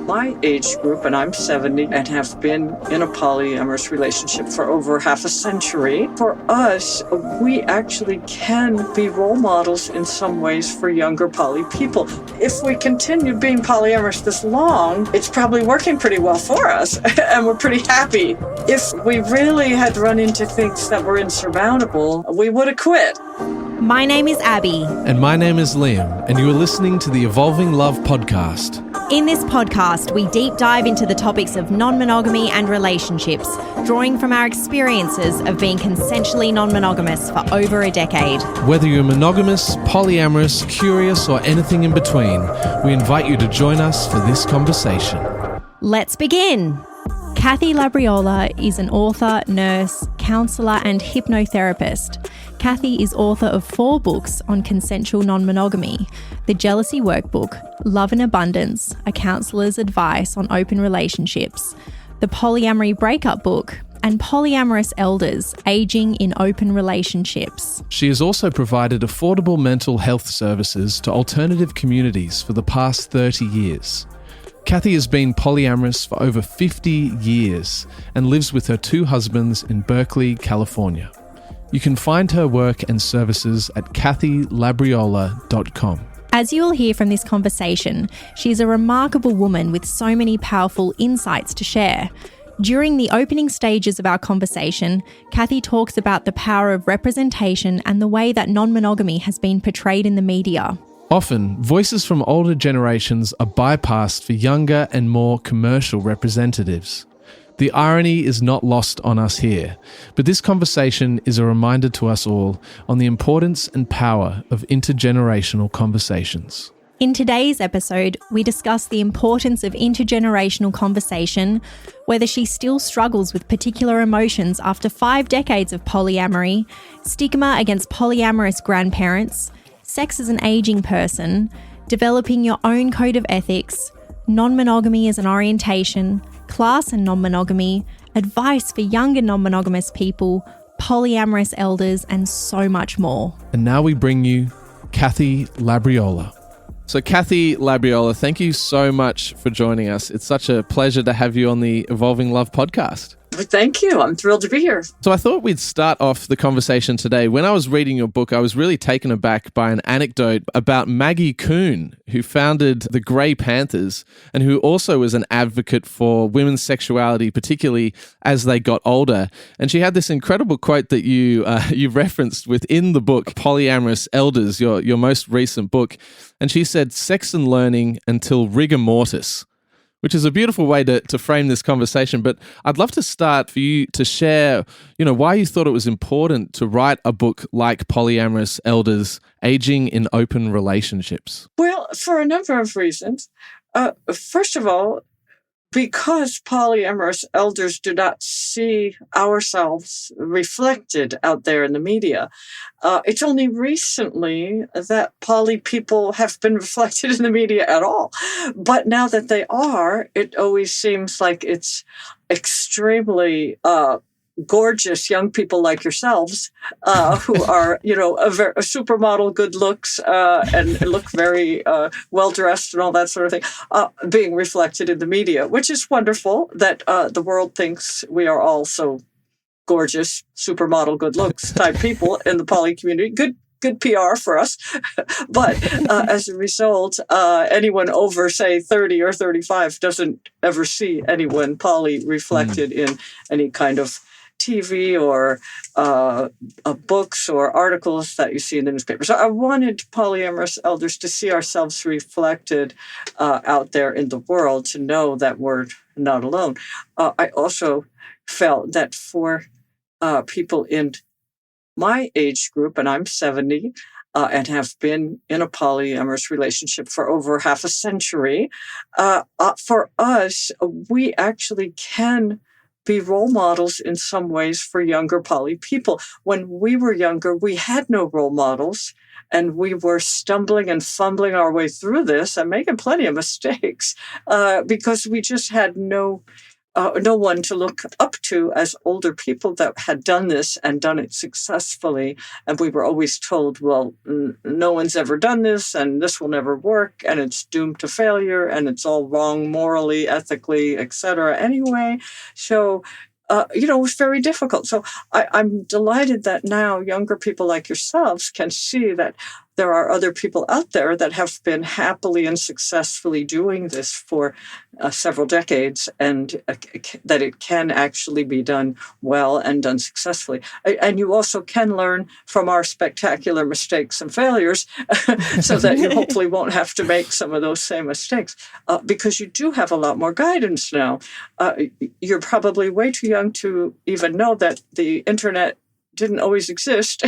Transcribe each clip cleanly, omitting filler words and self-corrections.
my age group, and I'm 70, and have been in a polyamorous relationship for over half a century. For us, we actually can be role models in some ways for younger poly people. If we continue being polyamorous this long, it's probably working pretty well for us, and we're pretty happy. If we really had run into things that were insurmountable, we would have quit. My name is Abby. And my name is Liam, and you are listening to the Evolving Love podcast. In this podcast, we deep dive into the topics of non-monogamy and relationships, drawing from our experiences of being consensually non-monogamous for over a decade. Whether you're monogamous, polyamorous, curious, or anything in between, we invite you to join us for this conversation. Let's begin. Kathy Labriola is an author, nurse, counsellor, and hypnotherapist. Kathy is author of 4 books on consensual non-monogamy: The Jealousy Workbook, Love in Abundance, A Counselor's Advice on Open Relationships, The Polyamory Break-up Book, and Polyamorous Elders, Aging in Open Relationships. She has also provided affordable mental health services to alternative communities for the past 30 years. Kathy has been polyamorous for over 50 years and lives with her 2 husbands in Berkeley, California. You can find her work and services at kathylabriola.com. As you will hear from this conversation, she is a remarkable woman with so many powerful insights to share. During the opening stages of our conversation, Kathy talks about the power of representation and the way that non-monogamy has been portrayed in the media. Often, voices from older generations are bypassed for younger and more commercial representatives. The irony is not lost on us here, but this conversation is a reminder to us all on the importance and power of intergenerational conversations. In today's episode, we discuss the importance of intergenerational conversation, whether she still struggles with particular emotions after 5 decades of polyamory, stigma against polyamorous grandparents, sex as an aging person, developing your own code of ethics, non-monogamy as an orientation, class and non-monogamy, advice for younger non-monogamous people, polyamorous elders, and so much more. And now we bring you Kathy Labriola. So Kathy Labriola, thank you so much for joining us. It's such a pleasure to have you on the Evolving Love podcast. Thank you. I'm thrilled to be here. So I thought we'd start off the conversation today. When I was reading your book, I was really taken aback by an anecdote about Maggie Kuhn, who founded the Grey Panthers and who also was an advocate for women's sexuality, particularly as they got older. And she had this incredible quote that you referenced within the book, Polyamorous Elders, your most recent book. And she said, "Sex and learning until rigor mortis," which is a beautiful way to frame this conversation. But I'd love to start for you to share, why you thought it was important to write a book like Polyamorous Elders, Aging in Open Relationships. Well, for a number of reasons. First of all, because polyamorous elders do not see ourselves reflected out there in the media. It's only recently that poly people have been reflected in the media at all. But now that they are, it always seems like it's extremely gorgeous young people like yourselves who are, a supermodel, good looks, and look very well-dressed and all that sort of thing, being reflected in the media, which is wonderful that the world thinks we are all so gorgeous, supermodel, good looks type people in the poly community. Good PR for us. But as a result, anyone over, say, 30 or 35 doesn't ever see anyone poly reflected in any kind of TV or books or articles that you see in the newspaper. So I wanted polyamorous elders to see ourselves reflected out there in the world, to know that we're not alone. I also felt that for people in my age group, and I'm 70, and have been in a polyamorous relationship for over half a century, for us, we actually can be role models in some ways for younger poly people. When we were younger, we had no role models, and we were stumbling and fumbling our way through this and making plenty of mistakes because we just had no no one to look up to as older people that had done this and done it successfully. And we were always told, well, no one's ever done this, and this will never work, and it's doomed to failure, and it's all wrong morally, ethically, etc. Anyway, so it was very difficult. So I'm delighted that now younger people like yourselves can see that there are other people out there that have been happily and successfully doing this for several decades, and that it can actually be done well and done successfully. And you also can learn from our spectacular mistakes and failures so that you hopefully won't have to make some of those same mistakes, because you do have a lot more guidance now. You're probably way too young to even know that the internet didn't always exist.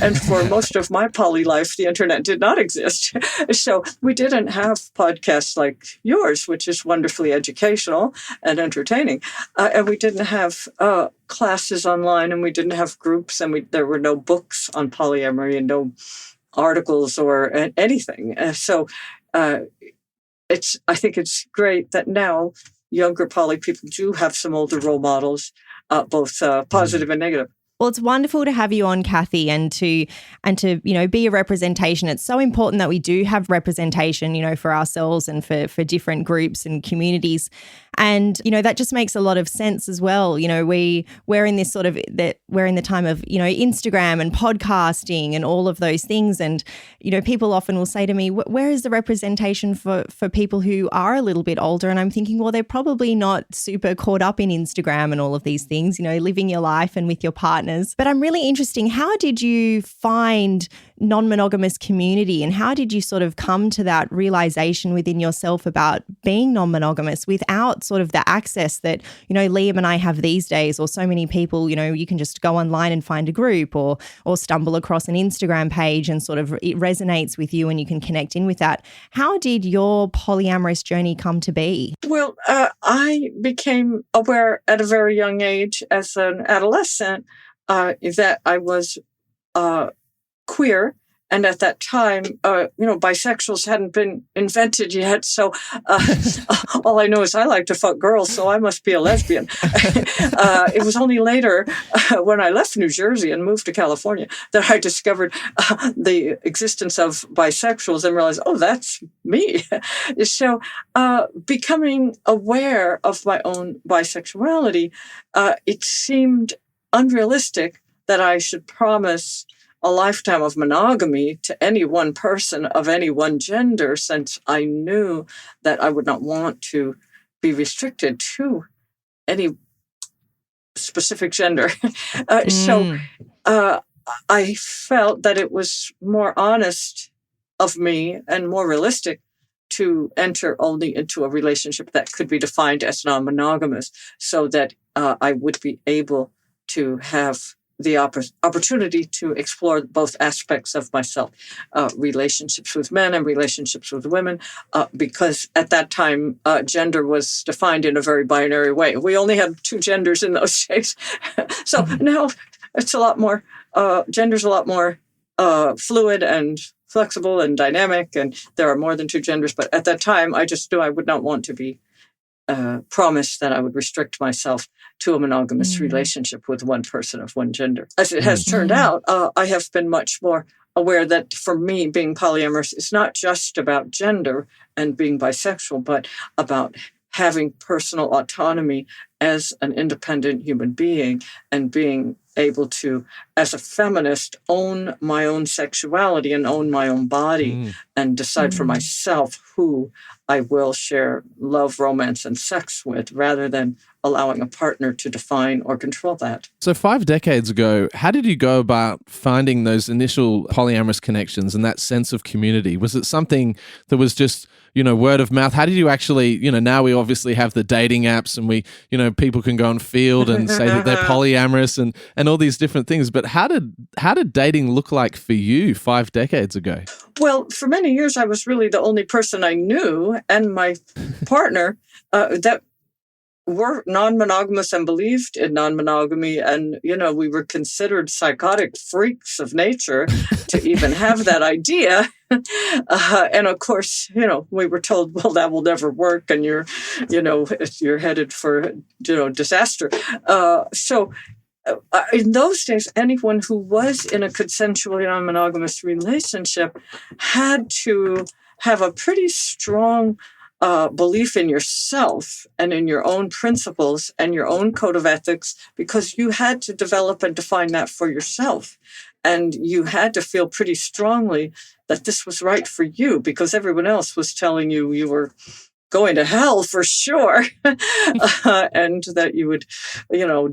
And for most of my poly life, the internet did not exist. So we didn't have podcasts like yours, which is wonderfully educational and entertaining. And we didn't have classes online, and we didn't have groups, and there were no books on polyamory and no articles or anything. So I think it's great that now younger poly people do have some older role models, both positive and negative. Well, it's wonderful to have you on, Kathy, and to be a representation. It's so important that we do have representation, for ourselves and for different groups and communities. And, that just makes a lot of sense as well. We're in this we're in the time of, Instagram and podcasting and all of those things. And, people often will say to me, where is the representation for people who are a little bit older? And I'm thinking, well, they're probably not super caught up in Instagram and all of these things, living your life and with your partner. But I'm really interested, how did you find non-monogamous community, and how did you sort of come to that realization within yourself about being non-monogamous without sort of the access that, Liam and I have these days, or so many people, you can just go online and find a group or stumble across an Instagram page and sort of it resonates with you and you can connect in with that. How did your polyamorous journey come to be? Well, I became aware at a very young age as an adolescent that I was queer. And at that time, bisexuals hadn't been invented yet. So all I know is I like to fuck girls, so I must be a lesbian. It was only later, when I left New Jersey and moved to California, that I discovered the existence of bisexuals and realized, oh, that's me. So becoming aware of my own bisexuality, it seemed unrealistic that I should promise a lifetime of monogamy to any one person of any one gender, since I knew that I would not want to be restricted to any specific gender. So I felt that it was more honest of me and more realistic to enter only into a relationship that could be defined as non-monogamous, so that I would be able to have the opportunity to explore both aspects of myself, relationships with men and relationships with women, because at that time, gender was defined in a very binary way. We only had two genders in those days. So now it's a lot more, gender's a lot more fluid and flexible and dynamic, and there are more than two genders. But at that time, I just knew I would not want to be promised that I would restrict myself to a monogamous relationship with one person of one gender. As it has turned out, I have been much more aware that for me, being polyamorous is not just about gender and being bisexual, but about having personal autonomy as an independent human being and being able to, as a feminist, own my own sexuality and own my own body and decide for myself who I will share love, romance, and sex with, rather than allowing a partner to define or control that. So 5 decades ago, how did you go about finding those initial polyamorous connections and that sense of community? Was it something that was just, word of mouth? How did you actually, now we obviously have the dating apps and we, people can go on Field and say that they're polyamorous and all these different things. But how did dating look like for you 5 decades ago? Well, for many years, I was really the only person I knew and my partner that were non-monogamous and believed in non-monogamy, and we were considered psychotic freaks of nature to even have that idea. And of course, we were told, well, that will never work, and you're headed for disaster. So in those days, anyone who was in a consensual non-monogamous relationship had to have a pretty strong belief in yourself and in your own principles and your own code of ethics, because you had to develop and define that for yourself. And you had to feel pretty strongly that this was right for you, because everyone else was telling you you were going to hell for sure, and that you would,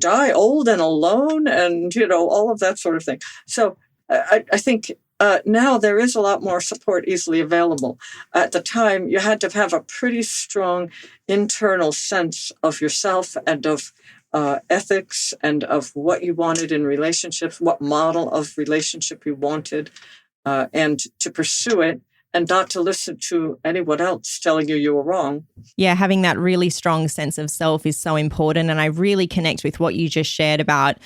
die old and alone, and, all of that sort of thing. So I think now there is a lot more support easily available. At the time, you had to have a pretty strong internal sense of yourself and of ethics and of what you wanted in relationships, what model of relationship you wanted, and to pursue it, and not to listen to anyone else telling you were wrong. Yeah, having that really strong sense of self is so important. And I really connect with what you just shared about,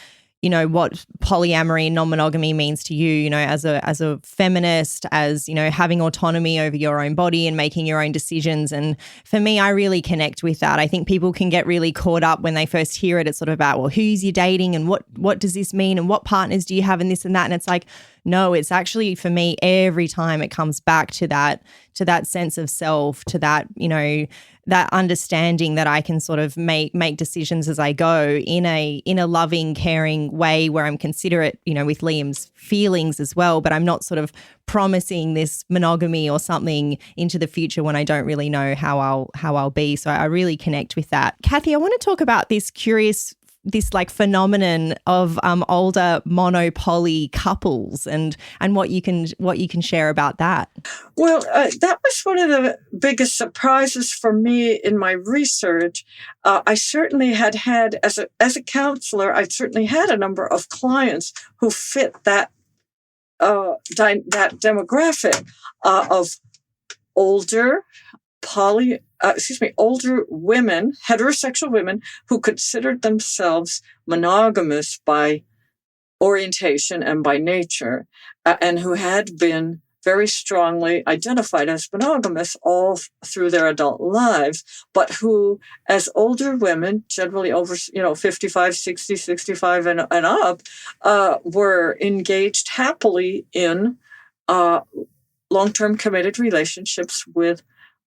what polyamory, non-monogamy means to you, as a feminist, as, having autonomy over your own body and making your own decisions. And for me, I really connect with that. I think people can get really caught up when they first hear it. It's sort of about, well, who's you dating and what does this mean and what partners do you have and this and that. And it's like, no, it's actually, for me, every time it comes back to that sense of self, to that, that understanding that I can sort of make decisions as I go in a loving, caring way where I'm considerate, with Liam's feelings as well, but I'm not sort of promising this monogamy or something into the future when I don't really know how I'll be. So I really connect with that. Kathy, I want to talk about this phenomenon of older mono-poly couples and what you can share about that. Well, that was one of the biggest surprises for me in my research. I certainly had as a counselor, I certainly had a number of clients who fit that demographic of older older women, heterosexual women who considered themselves monogamous by orientation and by nature, and who had been very strongly identified as monogamous all through their adult lives, but who, as older women, generally over 55, 60, 65 and up, were engaged happily in long-term committed relationships with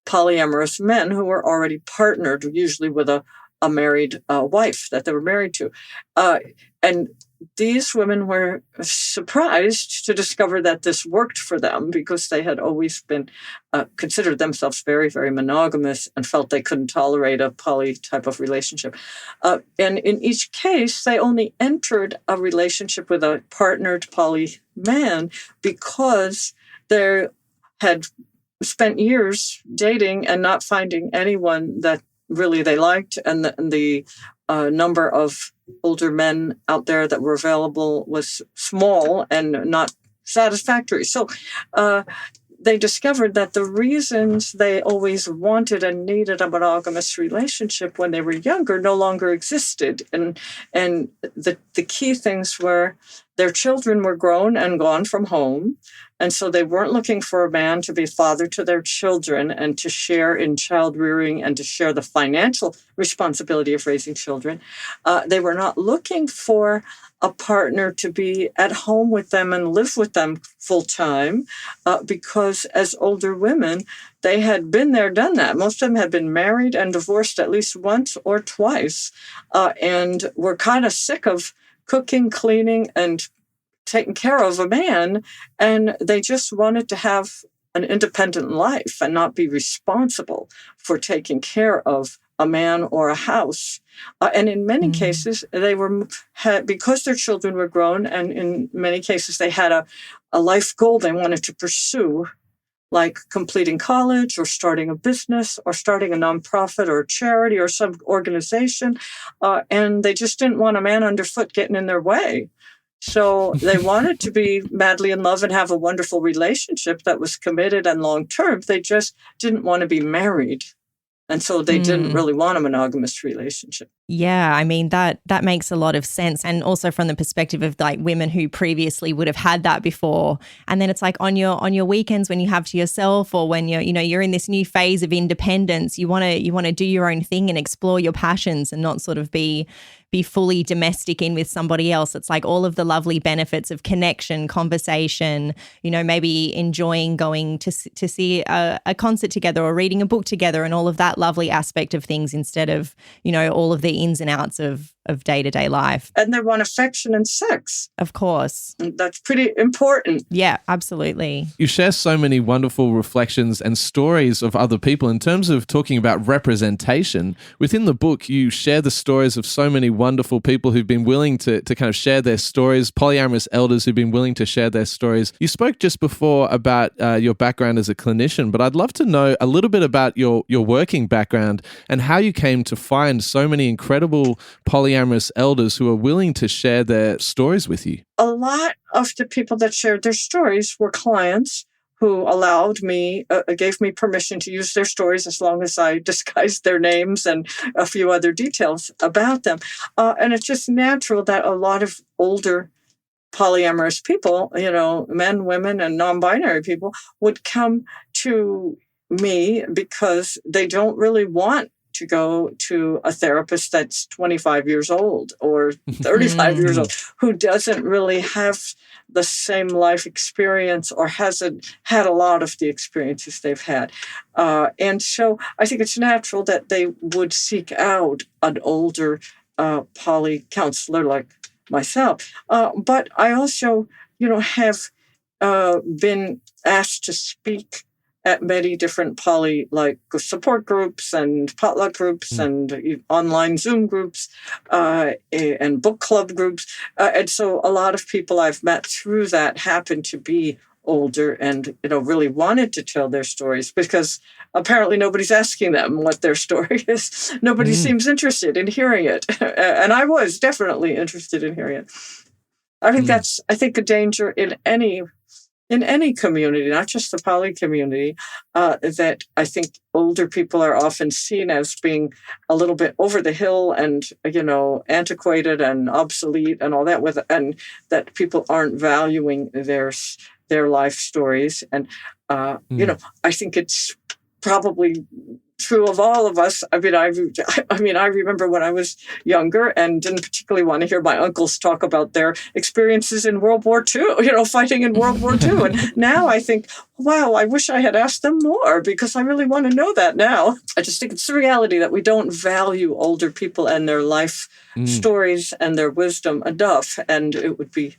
polyamorous men who were already partnered, usually with a married wife that they were married to. And these women were surprised to discover that this worked for them, because they had always been considered themselves very, very monogamous and felt they couldn't tolerate a poly type of relationship. And in each case, they only entered a relationship with a partnered poly man because they had spent years dating and not finding anyone that really they liked, and the number of older men out there that were available was small and not satisfactory. So they discovered that the reasons they always wanted and needed a monogamous relationship when they were younger no longer existed. And the key things were their children were grown and gone from home. And so they weren't looking for a man to be father to their children and to share in child rearing and to share the financial responsibility of raising children. They were not looking for a partner to be at home with them and live with them full time, because as older women, they had been there, done that. Most of them had been married and divorced at least once or twice, and were kind of sick of cooking, cleaning, and taking care of a man, and they just wanted to have an independent life and not be responsible for taking care of a man or a house. And in many cases, they had because their children were grown, and in many cases they had a life goal they wanted to pursue, like completing college or starting a business or starting a nonprofit or a charity or some organization, and they just didn't want a man underfoot getting in their way. So they wanted to be madly in love and have a wonderful relationship that was committed and long-term. They just didn't want to be married. And so they didn't really want a monogamous relationship. Yeah, I mean, that makes a lot of sense. And also from the perspective of like women who previously would have had that before. And then it's like on your weekends when you have to yourself, or when you're in this new phase of independence, you want to do your own thing and explore your passions and not sort of be fully domestic in with somebody else. It's like all of the lovely benefits of connection, conversation, maybe enjoying going to see a concert together or reading a book together, and all of that lovely aspect of things, instead of, all of the ins and outs of day-to-day life. And they want affection and sex. Of course. And that's pretty important. Yeah, absolutely. You share so many wonderful reflections and stories of other people. In terms of talking about representation, within the book, you share the stories of so many wonderful people who've been willing to kind of share their stories, polyamorous elders who've been willing to share their stories. You spoke just before about your background as a clinician, but I'd love to know a little bit about your working background and how you came to find so many incredible polyamorous elders who are willing to share their stories with you. A lot of the people that shared their stories were clients who gave me permission to use their stories as long as I disguised their names and a few other details about them. And it's just natural that a lot of older polyamorous people, men, women, and non-binary people, would come to me because they don't really want to go to a therapist that's 25 years old or 35 years old, who doesn't really have the same life experience or hasn't had a lot of the experiences they've had. And so I think it's natural that they would seek out an older poly counselor like myself. But I also, have been asked to speak at many different poly support groups and potluck groups and online Zoom groups and book club groups. And so a lot of people I've met through that happen to be older and, really wanted to tell their stories, because apparently nobody's asking them what their story is. Nobody seems interested in hearing it. And I was definitely interested in hearing it. I think that's, a danger in any community, not just the poly community, that I think older people are often seen as being a little bit over the hill and, antiquated and obsolete and all that, and that people aren't valuing their life stories. And, I think it's probably true of all of us. I remember when I was younger and didn't particularly want to hear my uncles talk about their experiences in World War II, fighting in World War II. And now I think, wow, I wish I had asked them more, because I really want to know that now. I just think it's the reality that we don't value older people and their life stories and their wisdom enough. And it would be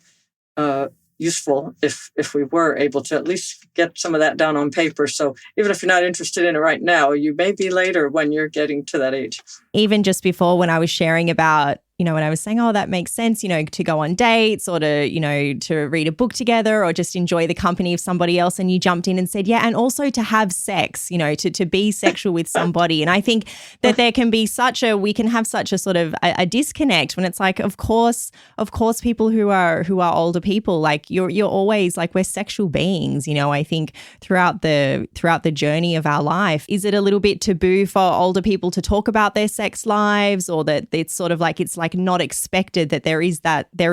useful if we were able to at least get some of that down on paper. So even if you're not interested in it right now, you may be later when you're getting to that age. Even just before, when I was sharing about, when I was saying, oh, that makes sense, to go on dates or to read a book together or just enjoy the company of somebody else. And you jumped in and said, yeah, and also to have sex, to be sexual with somebody. And I think that we can have such a sort of a disconnect when it's like, of course, people who are older people, like you're always like, we're sexual beings, I think throughout the journey of our life. Is it a little bit taboo for older people to talk about their sex lives, or that it's sort of like, it's like not expected that there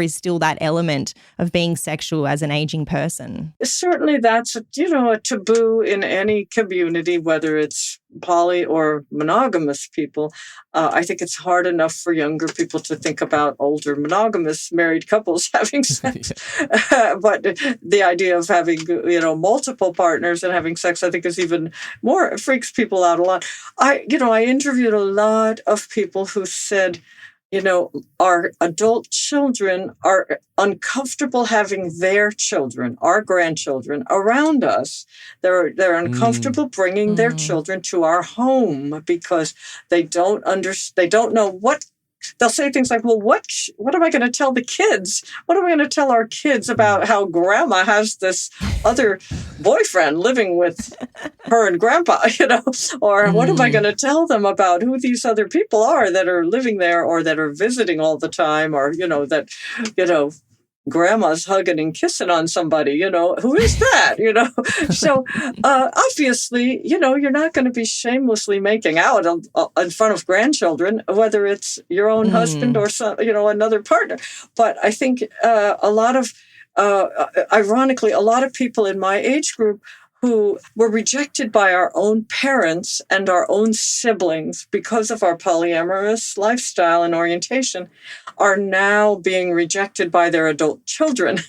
is still that element of being sexual as an aging person? Certainly that's a taboo in any community, whether it's poly or monogamous people. I think it's hard enough for younger people to think about older monogamous married couples having sex. But the idea of having, multiple partners and having sex, I think is even more, it freaks people out a lot. I interviewed a lot of people who said, our adult children are uncomfortable having their children, our grandchildren, around us. They're uncomfortable bringing their children to our home because they don't know what. They'll say things like, well, what am I going to tell the kids? What am I going to tell our kids about how grandma has this other boyfriend living with her and grandpa, Or what am I going to tell them about who these other people are that are living there or that are visiting all the time, or, grandma's hugging and kissing on somebody, who is that, So obviously, you're not going to be shamelessly making out in front of grandchildren, whether it's your own husband or some, another partner. But I think ironically, a lot of people in my age group who were rejected by our own parents and our own siblings because of our polyamorous lifestyle and orientation are now being rejected by their adult children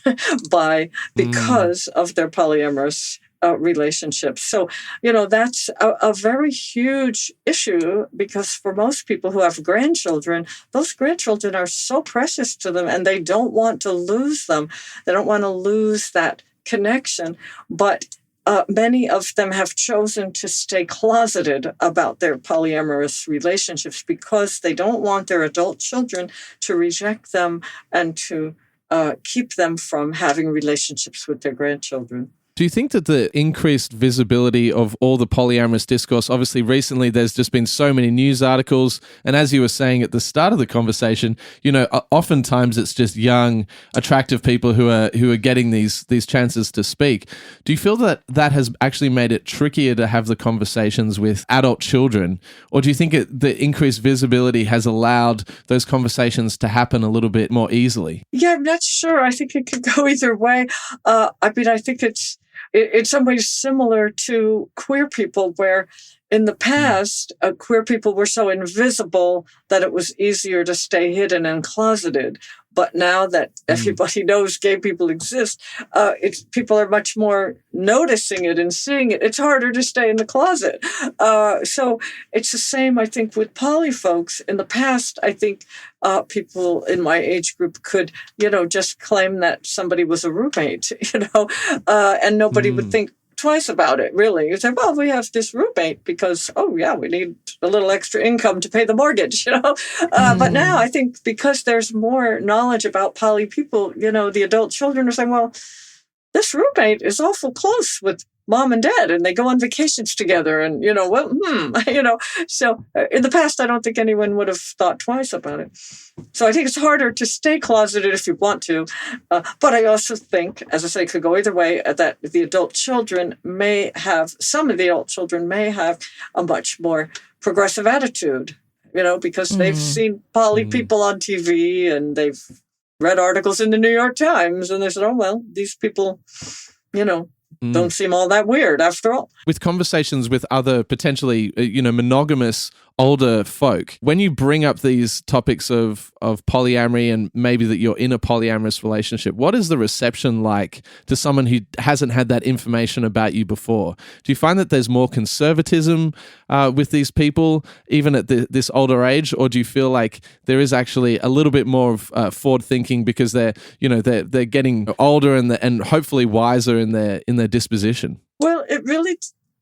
because of their polyamorous relationships. So, that's a very huge issue, because for most people who have grandchildren, those grandchildren are so precious to them and they don't want to lose them. They don't want to lose that connection. But many of them have chosen to stay closeted about their polyamorous relationships because they don't want their adult children to reject them and to keep them from having relationships with their grandchildren. Do you think that the increased visibility of all the polyamorous discourse, obviously recently there's just been so many news articles, and as you were saying at the start of the conversation, oftentimes it's just young, attractive people who are getting these chances to speak. Do you feel that has actually made it trickier to have the conversations with adult children, or do you think the increased visibility has allowed those conversations to happen a little bit more easily? Yeah, I'm not sure. I think it could go either way. I think it's in some ways similar to queer people, where in the past, queer people were so invisible that it was easier to stay hidden and closeted. But now that everybody knows gay people exist, people are much more noticing it and seeing it. It's harder to stay in the closet. So it's the same, I think, with poly folks. In the past, I think people in my age group could, just claim that somebody was a roommate, and nobody would think twice about it, really. You say, well, we have this roommate because, we need a little extra income to pay the mortgage, But now I think because there's more knowledge about poly people, the adult children are saying, well, this roommate is awful close with mom and dad, and they go on vacations together, and, So in the past, I don't think anyone would have thought twice about it. So I think it's harder to stay closeted if you want to. But I also think, as I say, it could go either way, that some of the adult children may have a much more progressive attitude, because they've seen poly people on TV and they've read articles in the New York Times, and they said, oh, well, these people, don't seem all that weird after all. With conversations with other potentially, monogamous older folk, when you bring up these topics of polyamory and maybe that you're in a polyamorous relationship, what is the reception like to someone who hasn't had that information about you before? Do you find that there's more conservatism with these people, even at this older age, or do you feel like there is actually a little bit more of forward thinking because they're getting older and hopefully wiser in their disposition? Well, it really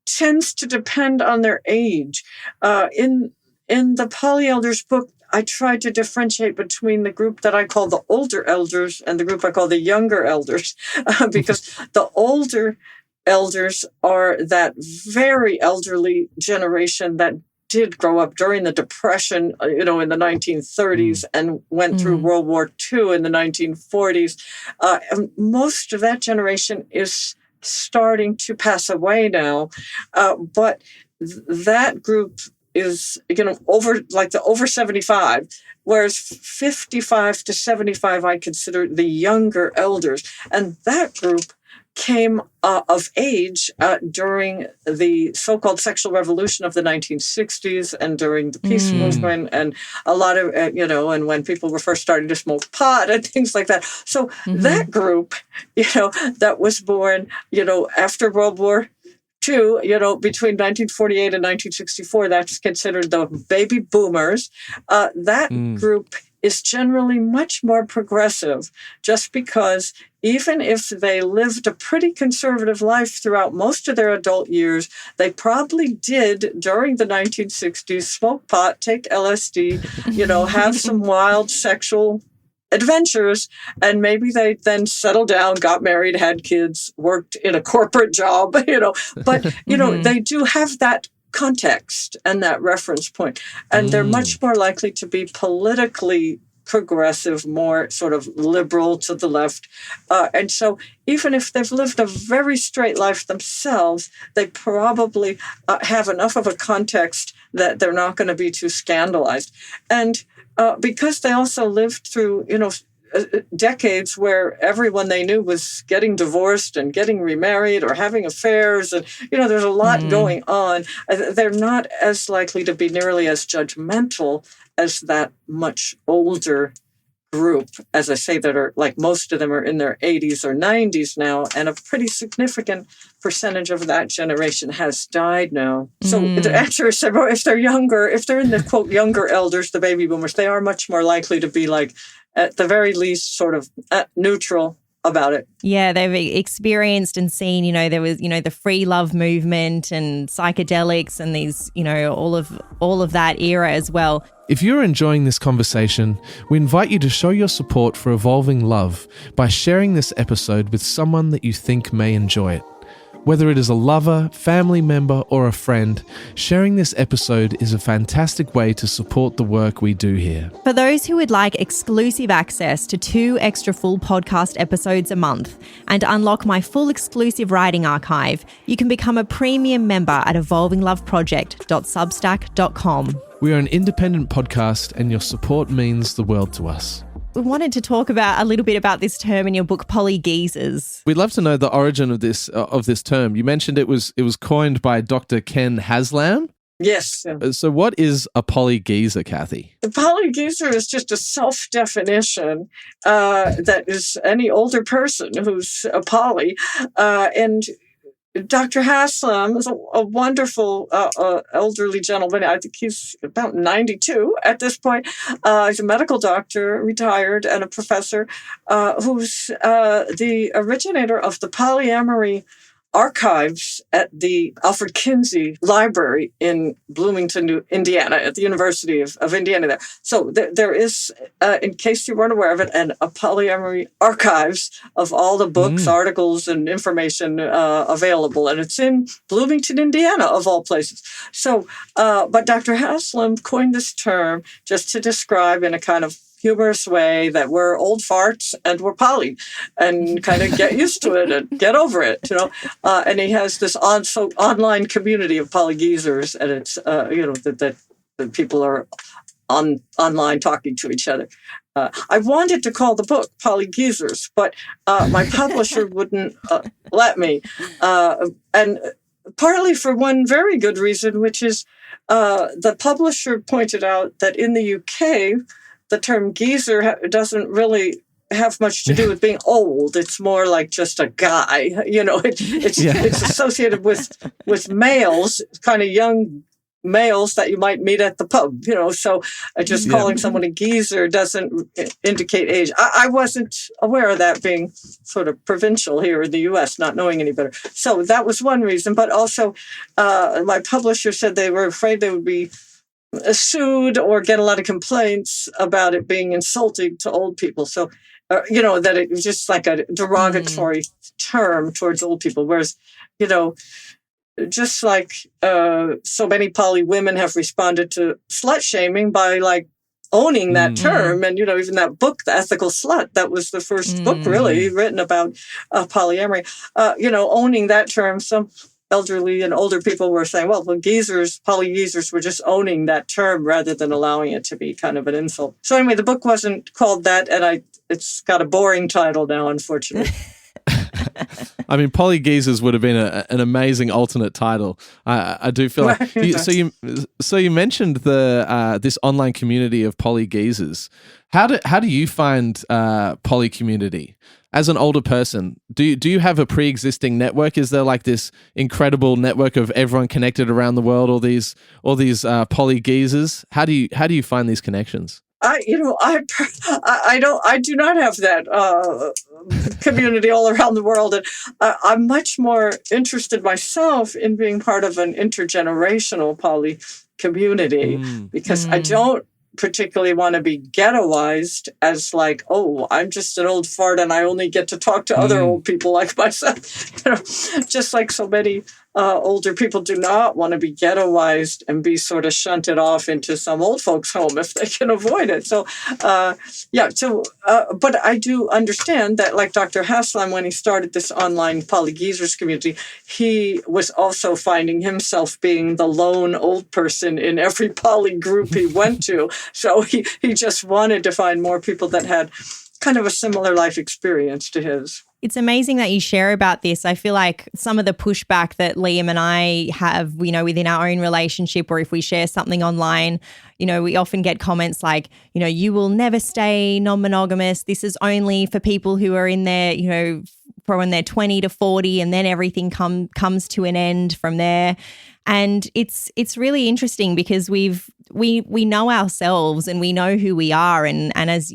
tends to depend on their age. In the Poly Elders book, I tried to differentiate between the group that I call the older elders and the group I call the younger elders, because the older elders are that very elderly generation that did grow up during the Depression, in the 1930s and went through World War II in the 1940s. And most of that generation is starting to pass away now. But that group is, over 75, whereas 55 to 75, I consider the younger elders. And that group came of age during the so-called sexual revolution of the 1960s and during the peace movement, and a lot of, and when people were first starting to smoke pot and things like that. So that group, that was born, after World War II, between 1948 and 1964, that's considered the baby boomers. That group is generally much more progressive, just because even if they lived a pretty conservative life throughout most of their adult years, they probably did during the 1960s smoke pot, take LSD, have some wild sexual adventures, and maybe they then settled down, got married, had kids, worked in a corporate job, but they do have that context and that reference point, and they're much more likely to be politically progressive, more sort of liberal to the left. And so even if they've lived a very straight life themselves, they probably have enough of a context that they're not going to be too scandalized. And because they also lived through, decades where everyone they knew was getting divorced and getting remarried or having affairs, and there's a lot going on. They're not as likely to be nearly as judgmental as that much older group, as I say, that are like most of them are in their 80s or 90s now, and a pretty significant percentage of that generation has died now. So the answer is, if they're younger, if they're in the quote younger elders, the baby boomers, they are much more likely to be like, at the very least, sort of neutral about it. Yeah, they've experienced and seen, there was, the free love movement and psychedelics and these, all of that era as well. If you're enjoying this conversation, we invite you to show your support for Evolving Love by sharing this episode with someone that you think may enjoy it. Whether it is a lover, family member, or a friend, sharing this episode is a fantastic way to support the work we do here. For those who would like exclusive access to 2 extra full podcast episodes a month and unlock my full exclusive writing archive, you can become a premium member at evolvingloveproject.substack.com. We are an independent podcast and your support means the world to us. We wanted to talk about a little bit about this term in your book, polygeezers. We'd love to know the origin of this term. You mentioned it was coined by Dr. Ken Haslam. Yes. So what is a polygeezer, Kathy? The polygeezer is just a self-definition that is any older person who's a poly. And Dr. Haslam is a wonderful elderly gentleman. I think he's about 92 at this point. He's a medical doctor, retired, and a professor who's the originator of the polyamory archives at the Alfred Kinsey Library in Bloomington, Indiana, at the University of Indiana there. So there is, in case you weren't aware of it, a polyamory archives of all the books, articles, and information available. And it's in Bloomington, Indiana, of all places. So, but Dr. Haslam coined this term just to describe in a kind of humorous way that we're old farts and we're poly, and kind of get used to it and get over it, and he has this online community of polygeezers, and it's that people are online talking to each other. I wanted to call the book Polygeezers, but my publisher wouldn't let me, and partly for one very good reason, which is the publisher pointed out that in the UK, the term geezer doesn't really have much to do with being old. It's more like just a guy. It's associated with males, kind of young males that you might meet at the pub. So just calling someone a geezer doesn't indicate age. I wasn't aware of that, being sort of provincial here in the U.S., not knowing any better. So that was one reason. But also, my publisher said they were afraid they would be sued or get a lot of complaints about it being insulting to old people. So, that it was just like a derogatory term towards old people. Whereas, just like so many poly women have responded to slut shaming by like owning that term. And, even that book, The Ethical Slut, that was the first book really written about polyamory, owning that term. Some elderly and older people were saying, well, polygeezers were just owning that term rather than allowing it to be kind of an insult. So anyway, the book wasn't called that, and it's got a boring title now, unfortunately. I mean, polygeezers would have been an amazing alternate title. I do feel like so you mentioned this online community of polygeezers. How do you find poly community? As an older person, do you have a pre-existing network? Is there like this incredible network of everyone connected around the world? All these polygeezers. How do you find these connections? I do not have that community all around the world, and I'm much more interested myself in being part of an intergenerational poly community because I don't particularly want to be ghettoized as like, oh, I'm just an old fart and I only get to talk to other old people like myself. Just like so many older people do not want to be ghettoized and be sort of shunted off into some old folks' home if they can avoid it. So, but I do understand that, like Dr. Haslam, when he started this online polygeezers community, he was also finding himself being the lone old person in every poly group he went to. So he just wanted to find more people that had kind of a similar life experience to his. It's amazing that you share about this. I feel like some of the pushback that Liam and I have, within our own relationship, or if we share something online, we often get comments like, you will never stay non-monogamous. This is only for people who are in their, from when they're 20 to 40, and then everything comes to an end from there. And it's really interesting because we know ourselves and we know who we are, and as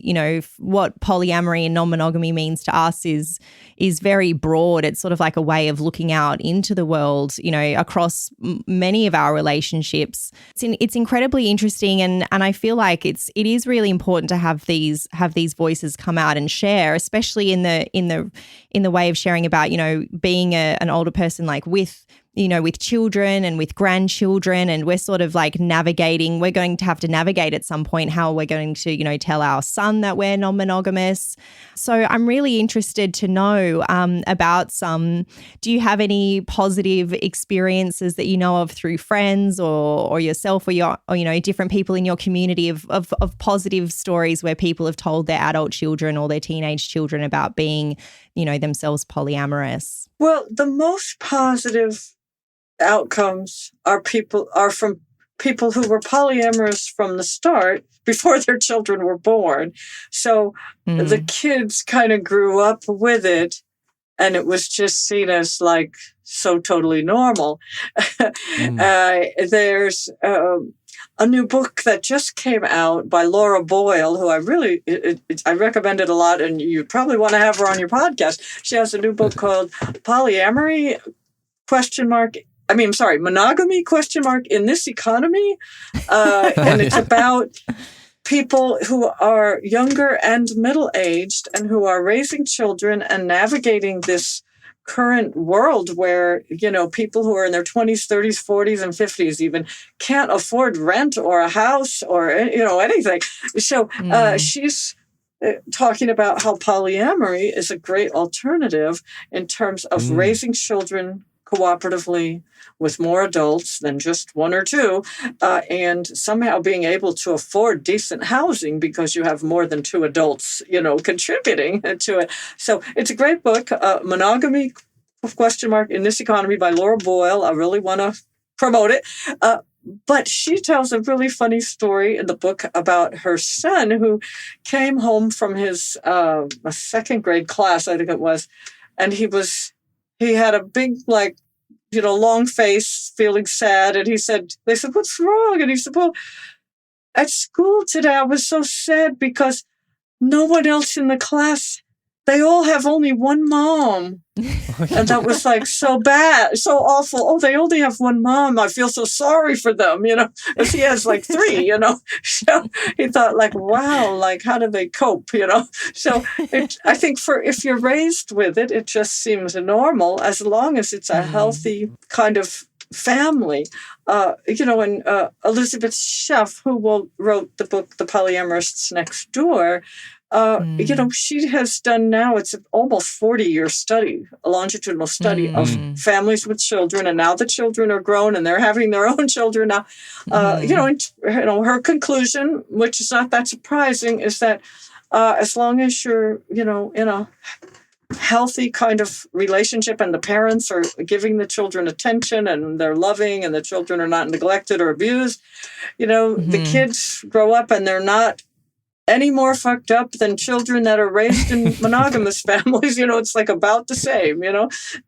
what polyamory and non-monogamy means to us is very broad. It's sort of like a way of looking out into the world, across many of our relationships. It's incredibly interesting, and I feel like it is really important to have these voices come out and share, especially in the way of sharing about being an older person, like with children and with grandchildren, and we're sort of like we're going to have to navigate at some point how we're going to, tell our son that we're non-monogamous. So I'm really interested to know about do you have any positive experiences that you know of through friends or yourself or different people in your community of positive stories where people have told their adult children or their teenage children about being, themselves polyamorous? Well, the most positive outcomes are from people who were polyamorous from the start before their children were born. So the kids kind of grew up with it, and it was just seen as like so totally normal. There's a new book that just came out by Laura Boyle, who I recommend it a lot, and you probably want to have her on your podcast. She has a new book called Polyamory monogamy in this economy. And it's about people who are younger and middle-aged and who are raising children and navigating this current world where, people who are in their 20s, 30s, 40s, and 50s even can't afford rent or a house or, anything. So she's talking about how polyamory is a great alternative in terms of raising children cooperatively with more adults than just one or two, and somehow being able to afford decent housing because you have more than two adults, contributing to it. So it's a great book, Monogamy, in this economy by Laura Boyle. I really want to promote it. But she tells a really funny story in the book about her son who came home from his a second grade class, I think it was, and he had a big, long face, feeling sad. And they said, "What's wrong?" And he said, "Well, at school today, I was so sad because no one else in the class, they all have only one mom." And that was so bad, so awful. "Oh, they only have one mom. I feel so sorry for them, as he has three, So he thought wow, how do they cope, So I think if you're raised with it, it just seems normal as long as it's a healthy kind of family. And Elizabeth Sheff, who wrote the book, The Polyamorists Next Door, she has done now, it's an almost 40-year study, a longitudinal study of families with children. And now the children are grown and they're having their own children now. Her conclusion, which is not that surprising, is that as long as you're, in a healthy kind of relationship and the parents are giving the children attention and they're loving and the children are not neglected or abused, the kids grow up and they're not any more fucked up than children that are raised in monogamous families. It's about the same,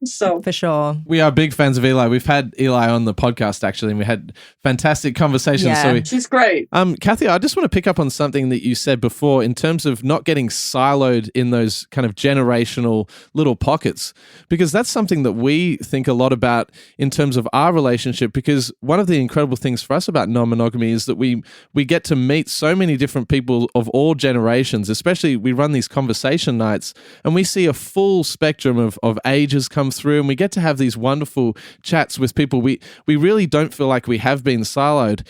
So for sure. We are big fans of Eli. We've had Eli on the podcast actually, and we had fantastic conversations. Yeah. She's great. Kathy, I just want to pick up on something that you said before in terms of not getting siloed in those kind of generational little pockets, because that's something that we think a lot about in terms of our relationship, because one of the incredible things for us about non-monogamy is that we get to meet so many different people of of all generations, especially we run these conversation nights and we see a full spectrum of ages come through, and we get to have these wonderful chats with people. We really don't feel like we have been siloed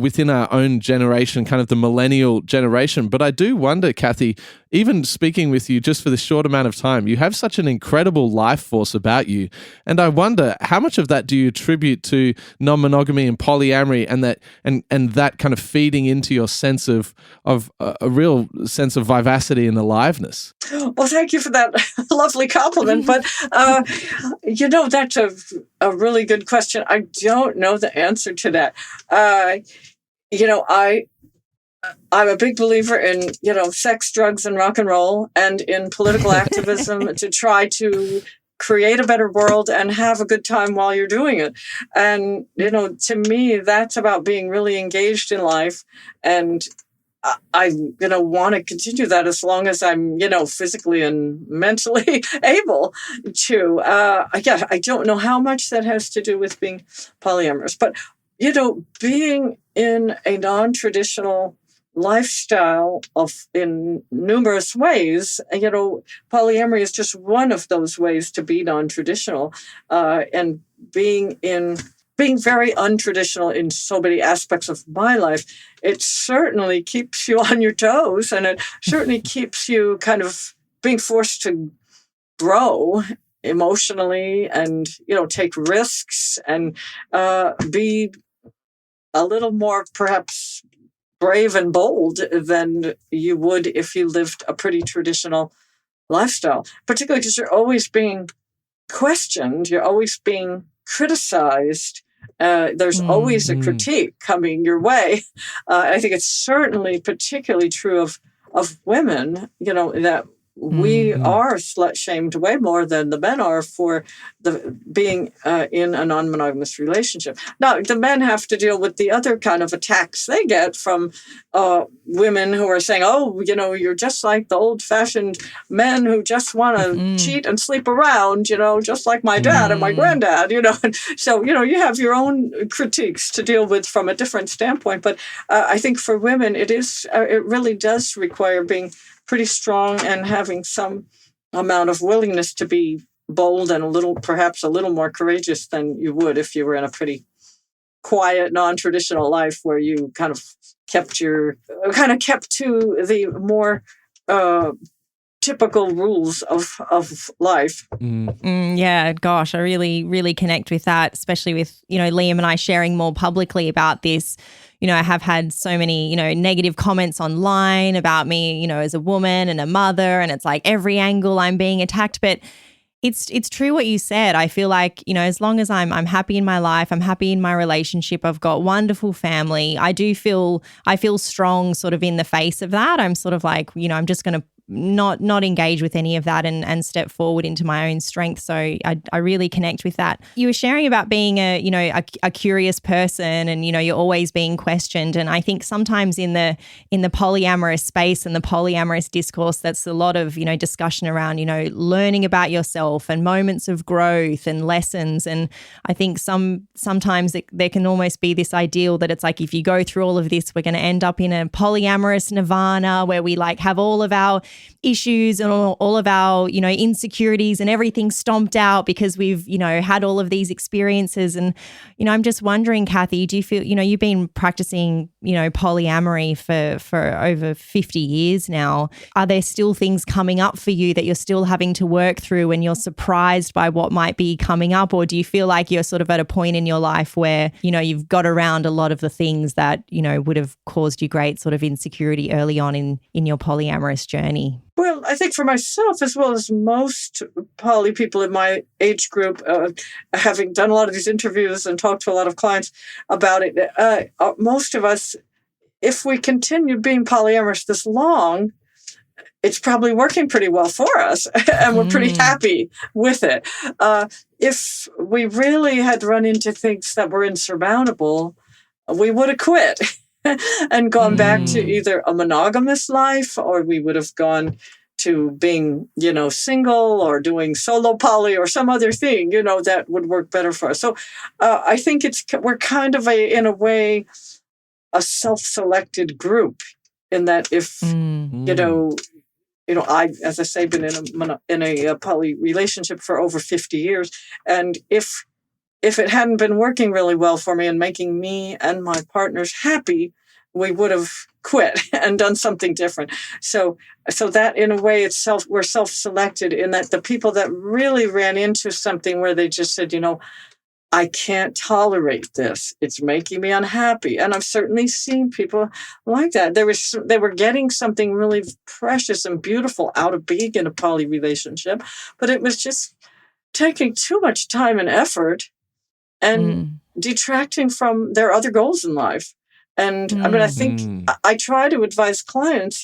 within our own generation, kind of the millennial generation. But I do wonder, Kathy, even speaking with you just for this short amount of time, you have such an incredible life force about you. And I wonder, how much of that do you attribute to non-monogamy and polyamory, and that kind of feeding into your sense of a real sense of vivacity and aliveness? Well, thank you for that lovely compliment. But, that's a really good question. I don't know the answer to that. I'm a big believer in, sex, drugs, and rock and roll, and in political activism to try to create a better world and have a good time while you're doing it. And, to me, that's about being really engaged in life. And I want to continue that as long as I'm, physically and mentally able to. I don't know how much that has to do with being polyamorous, but, being in a non-traditional lifestyle in numerous ways, polyamory is just one of those ways to be non-traditional, and being very untraditional in so many aspects of my life. It certainly keeps you on your toes, and it certainly keeps you kind of being forced to grow emotionally and, take risks and be a little more perhaps brave and bold than you would if you lived a pretty traditional lifestyle, particularly because you're always being questioned, you're always being criticized. There's always a critique coming your way. I think it's certainly particularly true of women, that we are slut-shamed way more than the men are for being in a non-monogamous relationship. Now, the men have to deal with the other kind of attacks they get from women who are saying, oh, you're just like the old-fashioned men who just want to cheat and sleep around, just like my dad and my granddad, And so, you have your own critiques to deal with from a different standpoint. But I think for women, it really does require being pretty strong and having some amount of willingness to be bold and perhaps a little more courageous than you would if you were in a pretty quiet, non-traditional life where you kind of kept to the more typical rules of life. Yeah, gosh, I really, really connect with that, especially with, Liam and I sharing more publicly about this. I have had so many, negative comments online about me, as a woman and a mother, and it's like every angle I'm being attacked. But it's true what you said. I feel like, as long as I'm happy in my life, I'm happy in my relationship, I've got wonderful family. I feel strong sort of in the face of that. I'm sort of like, I'm just going to not engage with any of that and step forward into my own strength. So I really connect with that. You were sharing about being a curious person, and you're always being questioned. And I think sometimes in the polyamorous space and the polyamorous discourse, that's a lot of discussion around learning about yourself and moments of growth and lessons. And I think sometimes there can almost be this ideal that it's like, if you go through all of this, we're going to end up in a polyamorous nirvana where we like have all of our issues and all of our, insecurities and everything stomped out because we've, had all of these experiences. And, I'm just wondering, Kathy, do you feel, you've been practicing, polyamory for over 50 years now. Are there still things coming up for you that you're still having to work through and you're surprised by what might be coming up? Or do you feel like you're sort of at a point in your life where, you've got around a lot of the things that, would have caused you great sort of insecurity early on in your polyamorous journey? Well, I think for myself, as well as most poly people in my age group, having done a lot of these interviews and talked to a lot of clients about it, most of us, if we continue being polyamorous this long, it's probably working pretty well for us and we're pretty happy with it. If we really had run into things that were insurmountable, we would have quit. And gone back to either a monogamous life, or we would have gone to being, single or doing solo poly or some other thing, that would work better for us. So I think we're kind of in a way, a self-selected group in that if, I, as I say, been in a poly relationship for over 50 years. And if it hadn't been working really well for me and making me and my partners happy, we would have quit and done something different. So that in a way we're self-selected in that the people that really ran into something where they just said, I can't tolerate this. It's making me unhappy. And I've certainly seen people like that. They were getting something really precious and beautiful out of being in a poly relationship, but it was just taking too much time and effort and detracting from their other goals in life. And I think I try to advise clients,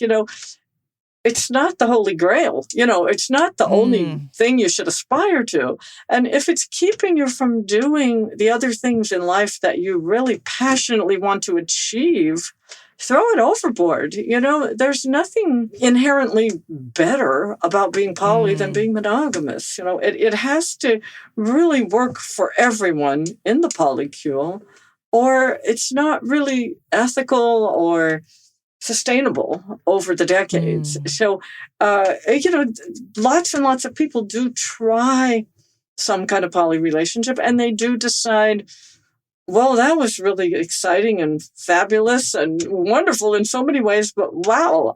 it's not the Holy Grail. It's not the only thing you should aspire to. And if it's keeping you from doing the other things in life that you really passionately want to achieve, throw it overboard. There's nothing inherently better about being poly than being monogamous. It has to really work for everyone in the polycule, or it's not really ethical or sustainable over the decades. So, lots and lots of people do try some kind of poly relationship, and they do decide, well, that was really exciting and fabulous and wonderful in so many ways, but wow,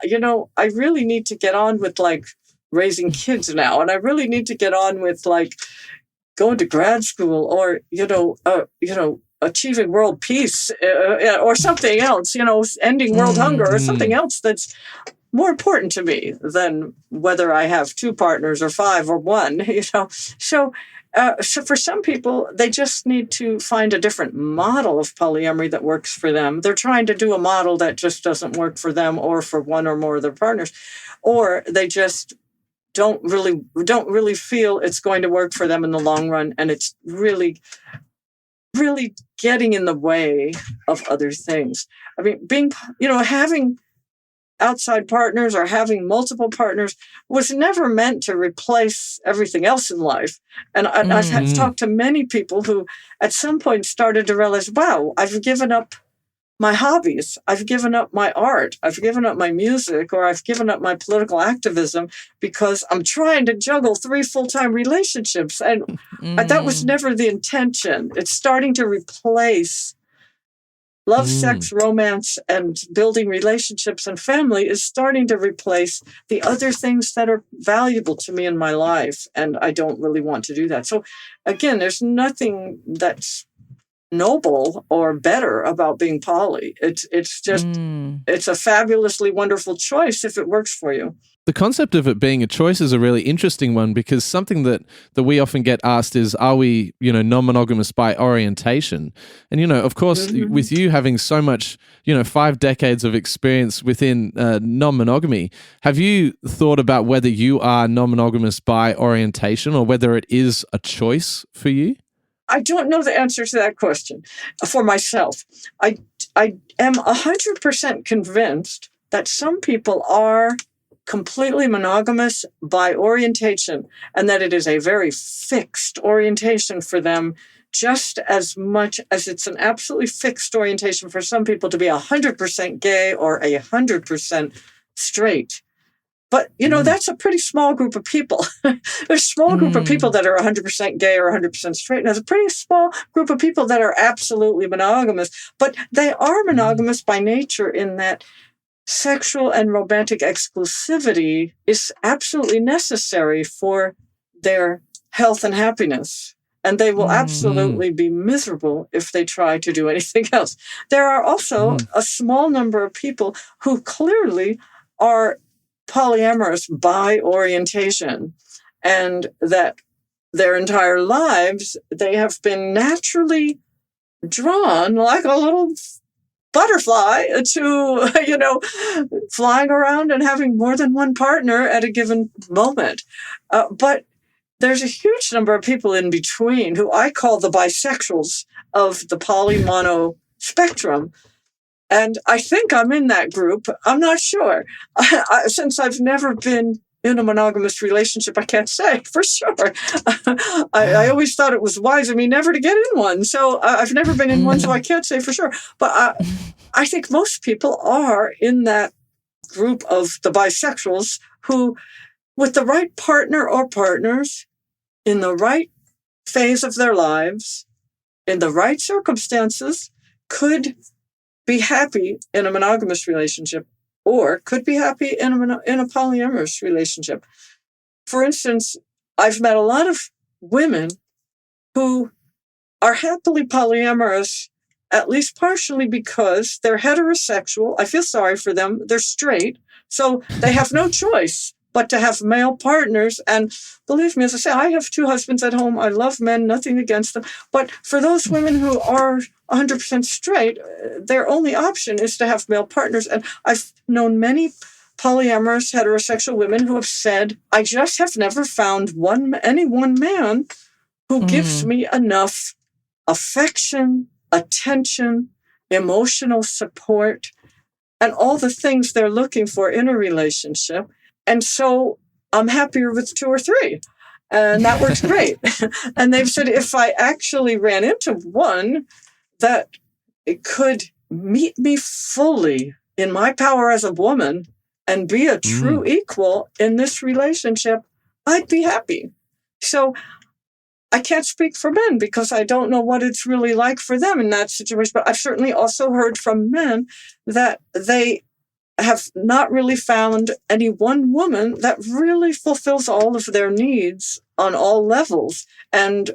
I really need to get on with raising kids now, and I really need to get on with going to grad school, or achieving world peace, or something else, ending world hunger, or something else that's more important to me than whether I have 2 partners or 5 or 1, So for some people, they just need to find a different model of polyamory that works for them. They're trying to do a model that just doesn't work for them or for 1 or more of their partners, or they just don't really feel it's going to work for them in the long run, and it's really getting in the way of other things. I mean, having outside partners or having multiple partners was never meant to replace everything else in life. And I've talked to many people who at some point started to realize, wow, I've given up my hobbies. I've given up my art. I've given up my music, or I've given up my political activism because I'm trying to juggle 3 full-time relationships. And that was never the intention. It's starting to replace love, sex, romance, and building relationships and family is starting to replace the other things that are valuable to me in my life. And I don't really want to do that. So again, there's nothing that's noble or better about being poly. It's just it's a fabulously wonderful choice if it works for you. The concept of it being a choice is a really interesting one, because something that we often get asked is, are we, non-monogamous by orientation? And, of course, with you having so much, 5 decades of experience within non-monogamy, have you thought about whether you are non-monogamous by orientation or whether it is a choice for you? I don't know the answer to that question for myself. I am 100% convinced that some people are completely monogamous by orientation, and that it is a very fixed orientation for them, just as much as it's an absolutely fixed orientation for some people to be 100% gay or 100% straight. But, that's a pretty small group of people. There's a small group of people that are 100% gay or 100% straight. And there's a pretty small group of people that are absolutely monogamous. But they are monogamous by nature in that sexual and romantic exclusivity is absolutely necessary for their health and happiness. And they will absolutely be miserable if they try to do anything else. There are also a small number of people who clearly are polyamorous by orientation, and that their entire lives they have been naturally drawn like a little butterfly to flying around and having more than one partner at a given moment, but there's a huge number of people in between who I call the bisexuals of the poly-mono spectrum. And I think I'm in that group. I'm not sure. Since I've never been in a monogamous relationship, I can't say for sure. I always thought it was wise of me never to get in one. So I've never been in one, so I can't say for sure. But I think most people are in that group of the bisexuals who, with the right partner or partners, in the right phase of their lives, in the right circumstances, could be happy in a monogamous relationship or could be happy in a polyamorous relationship. For instance, I've met a lot of women who are happily polyamorous, at least partially because they're heterosexual. I feel sorry for them. They're straight, so they have no choice but to have male partners. And believe me, as I say, I have 2 husbands at home. I love men, nothing against them. But for those women who are 100% straight, their only option is to have male partners. And I've known many polyamorous heterosexual women who have said, I just have never found any one man who gives me enough affection, attention, emotional support, and all the things they're looking for in a relationship. And so I'm happier with 2 or 3. And that works great. And they've said, if I actually ran into one that it could meet me fully in my power as a woman and be a true equal in this relationship, I'd be happy. So I can't speak for men because I don't know what it's really like for them in that situation. But I've certainly also heard from men that they have not really found any one woman that really fulfills all of their needs on all levels. And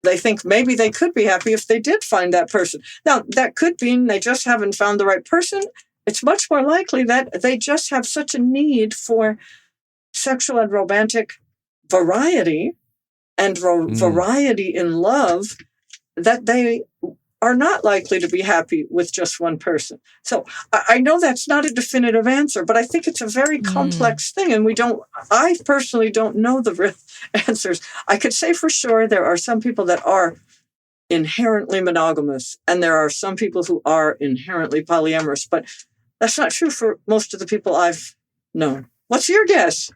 they think maybe they could be happy if they did find that person. Now, that could mean they just haven't found the right person. It's much more likely that they just have such a need for sexual and romantic variety and variety in love that they are not likely to be happy with just one person. So I know that's not a definitive answer, but I think it's a very complex thing. And I personally don't know the real answers. I could say for sure there are some people that are inherently monogamous and there are some people who are inherently polyamorous, but that's not true for most of the people I've known. What's your guess?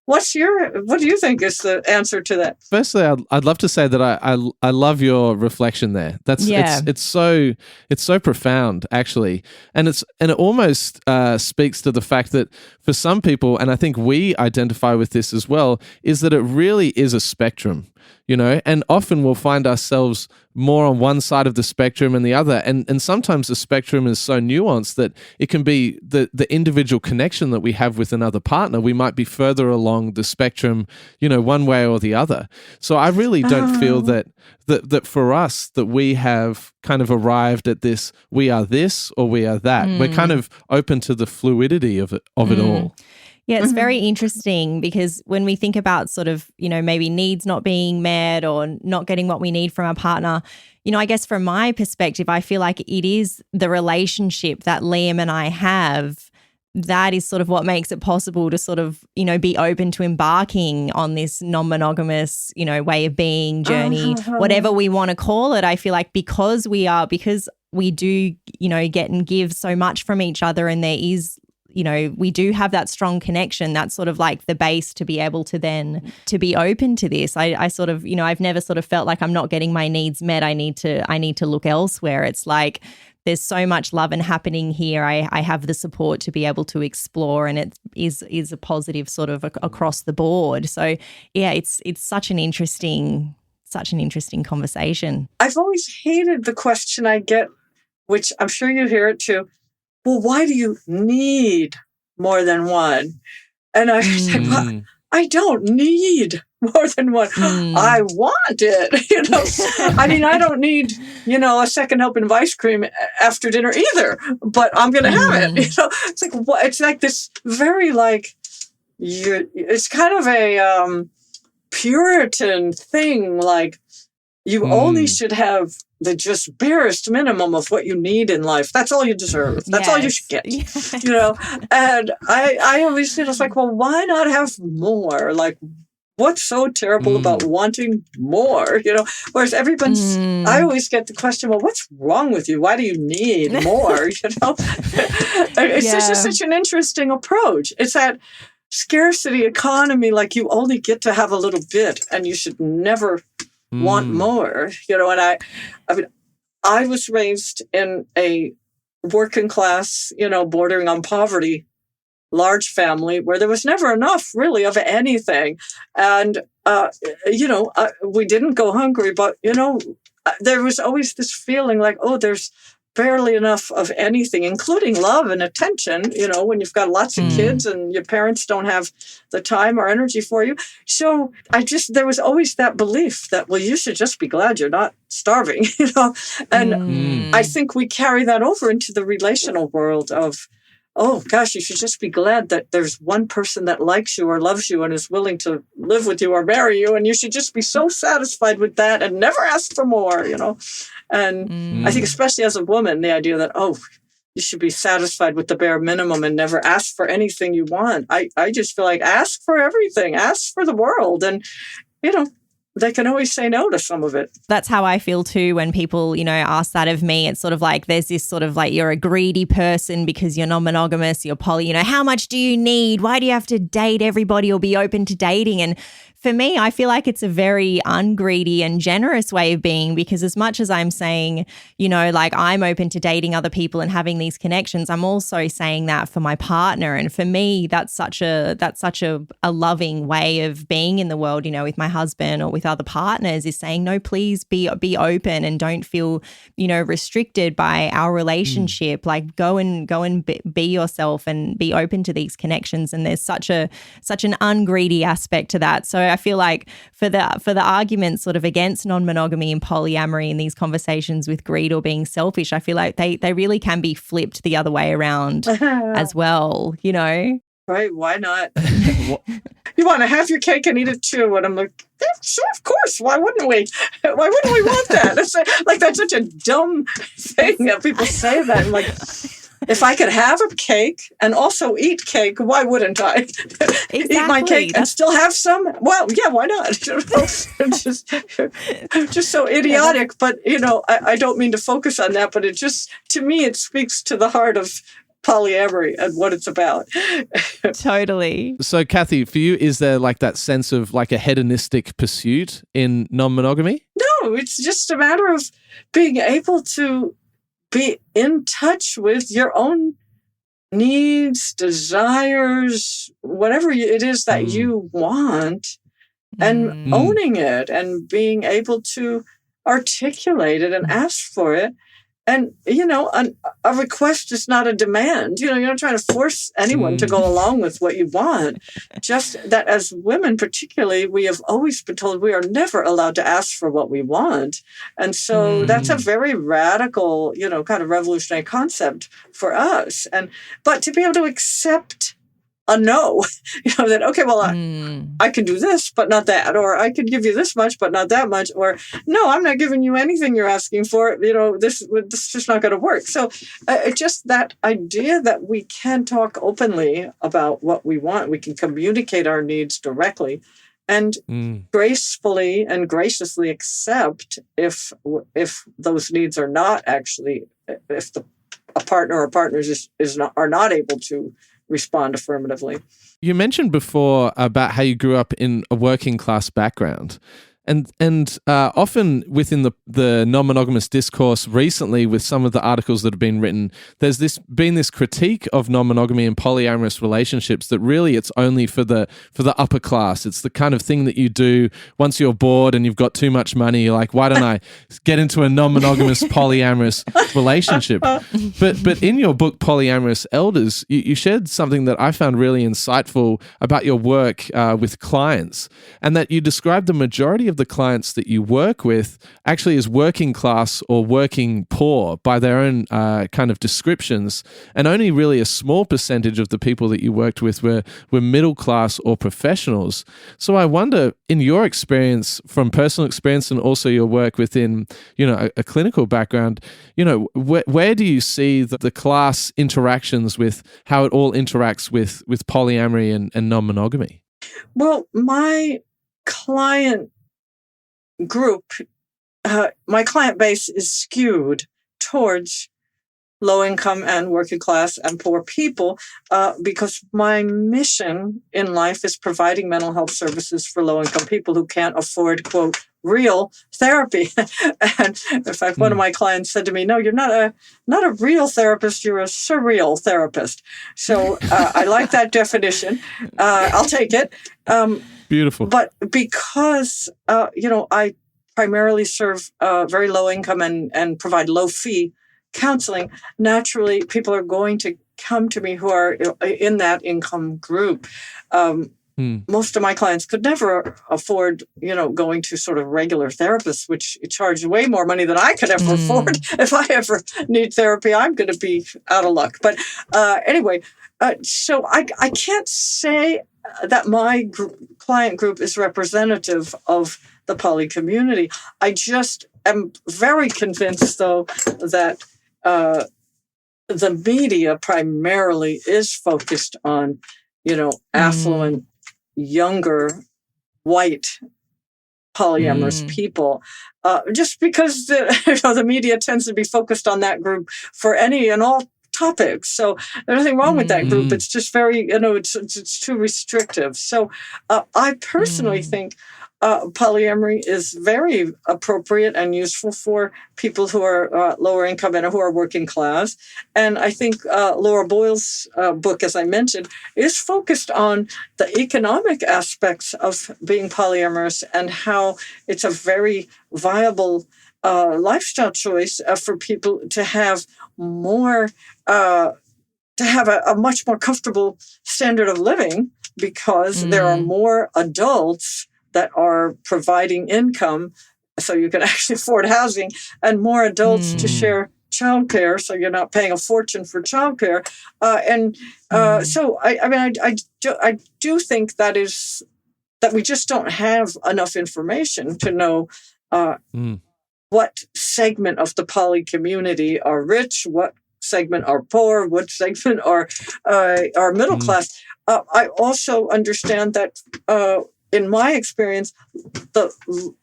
What do you think is the answer to that? Firstly, I'd love to say that I love your reflection there. It's so profound actually, and it almost speaks to the fact that for some people, and I think we identify with this as well, is that it really is a spectrum, and often we'll find ourselves more on one side of the spectrum and the other, and sometimes the spectrum is so nuanced that it can be the individual connection that we have with another partner. We might be further along the spectrum, one way or the other. So I really don't feel that for us that we have kind of arrived at this, we are this or we are that. We're kind of open to the fluidity of it all. Yeah, it's very interesting because when we think about sort of, maybe needs not being met or not getting what we need from our partner, I guess from my perspective, I feel like it is the relationship that Liam and I have that is sort of what makes it possible to sort of, be open to embarking on this non-monogamous, way of being journey, whatever we want to call it. I feel like because we do, get and give so much from each other and there is, we do have that strong connection. That's sort of like the base to be able to then to be open to this. I sort of, I've never sort of felt like I'm not getting my needs met. I need to look elsewhere. It's like there's so much love and happening here. I have the support to be able to explore, and it is a positive sort of across the board. So yeah, it's such an interesting conversation. I've always hated the question I get, which I'm sure you hear it too. Well, why do you need more than one? And I said, well, I don't need more than one. I want it. I mean, I don't need, a second helping of ice cream after dinner either, but I'm going to have it. It's like, what? It's like this very it's kind of a Puritan thing. Like you only should have the just barest minimum of what you need in life. That's all you deserve. That's all you should get. Yes. And I always feel it's like, well, why not have more? Like, what's so terrible about wanting more? Whereas everyone's, I always get the question, well, what's wrong with you? Why do you need more? It's just such an interesting approach. It's that scarcity economy, like you only get to have a little bit and you should never want more, and I was raised in a working class, bordering on poverty large family where there was never enough really of anything. And, we didn't go hungry, but, there was always this feeling like, oh, there's barely enough of anything, including love and attention, when you've got lots of kids and your parents don't have the time or energy for you. So there was always that belief that, well, you should just be glad you're not starving, and I think we carry that over into the relational world of, oh gosh, you should just be glad that there's one person that likes you or loves you and is willing to live with you or marry you. And you should just be so satisfied with that and never ask for more, And I think especially as a woman, the idea that, oh, you should be satisfied with the bare minimum and never ask for anything you want. I just feel like ask for everything, ask for the world. And, they can always say no to some of it. That's how I feel too when people, ask that of me. It's sort of like there's this sort of like you're a greedy person because you're non-monogamous, you're poly, how much do you need? Why do you have to date everybody or be open to dating? And for me, I feel like it's a very ungreedy and generous way of being, because as much as I'm saying, like I'm open to dating other people and having these connections, I'm also saying that for my partner. And for me, that's such a loving way of being in the world, with my husband or with other partners, is saying, no, please be open and don't feel, restricted by our relationship. Like go and be yourself and be open to these connections. And there's such an ungreedy aspect to that. So I feel like for the arguments sort of against non-monogamy and polyamory in these conversations with greed or being selfish, I feel like they really can be flipped the other way around as well, Right? Why not? You want to have your cake and eat it too. And I'm like, yeah, sure, of course. Why wouldn't we? Why wouldn't we want that? That's such a dumb thing that people say that. I'm like, if I could have a cake and also eat cake, why wouldn't I? Exactly. Eat my cake and still have some? Well, yeah, why not? Just so idiotic. But, I don't mean to focus on that, but it just, to me, it speaks to the heart of polyamory and what it's about. Totally. So, Kathy, for you, is there like that sense of like a hedonistic pursuit in non-monogamy? No, it's just a matter of being able to be in touch with your own needs, desires, whatever it is that you want, and owning it and being able to articulate it and ask for it. And, a request is not a demand. You're not trying to force anyone to go along with what you want. Just that as women, particularly, we have always been told we are never allowed to ask for what we want. And so that's a very radical, kind of revolutionary concept for us. But to be able to accept a no, that, okay, well, I can do this, but not that, or I could give you this much, but not that much, or no, I'm not giving you anything you're asking for. This is just not going to work. So just that idea that we can talk openly about what we want, we can communicate our needs directly and gracefully and graciously accept if those needs are not actually, if a partner or partners are not able to respond affirmatively. You mentioned before about how you grew up in a working class background. And often within the non-monogamous discourse recently, with some of the articles that have been written, there's been this critique of non-monogamy and polyamorous relationships that really it's only for the upper class. It's the kind of thing that you do once you're bored and you've got too much money. You're like, why don't I get into a non-monogamous polyamorous relationship? But in your book, Polyamorous Elders, you shared something that I found really insightful about your work with clients, and that you described the majority of the clients that you work with actually as working class or working poor by their own kind of descriptions, and only really a small percentage of the people that you worked with were middle class or professionals. So I wonder, in your experience, from personal experience and also your work within, a clinical background, where do you see the class interactions with how it all interacts with polyamory and non-monogamy? Well, my client group, my client base is skewed towards low-income and working class and poor people, because my mission in life is providing mental health services for low-income people who can't afford, quote, real therapy. And in fact, one of my clients said to me, "No, you're not a real therapist. You're a surreal therapist." So I like that definition. I'll take it. Beautiful. But because I primarily serve very low income and provide low fee counseling, naturally people are going to come to me who are in that income group. Most of my clients could never afford, going to sort of regular therapists, which charge way more money than I could ever afford. If I ever need therapy, I'm going to be out of luck. But anyway, so I can't say that my client group is representative of the poly community. I just am very convinced, though, that the media primarily is focused on, affluent, younger, white, polyamorous people, just because the media tends to be focused on that group for any and all topics. So there's nothing wrong with that group. It's just very, it's too restrictive. So I personally think polyamory is very appropriate and useful for people who are lower income and who are working class. And I think Laura Boyle's book, as I mentioned, is focused on the economic aspects of being polyamorous and how it's a very viable lifestyle choice for people to have more, to have a much more comfortable standard of living, because there are more adults that are providing income so you can actually afford housing, and more adults to share childcare, so you're not paying a fortune for childcare. So I do think that we just don't have enough information to know what segment of the poly community are rich, what segment are poor, what segment are middle class. I also understand that in my experience, the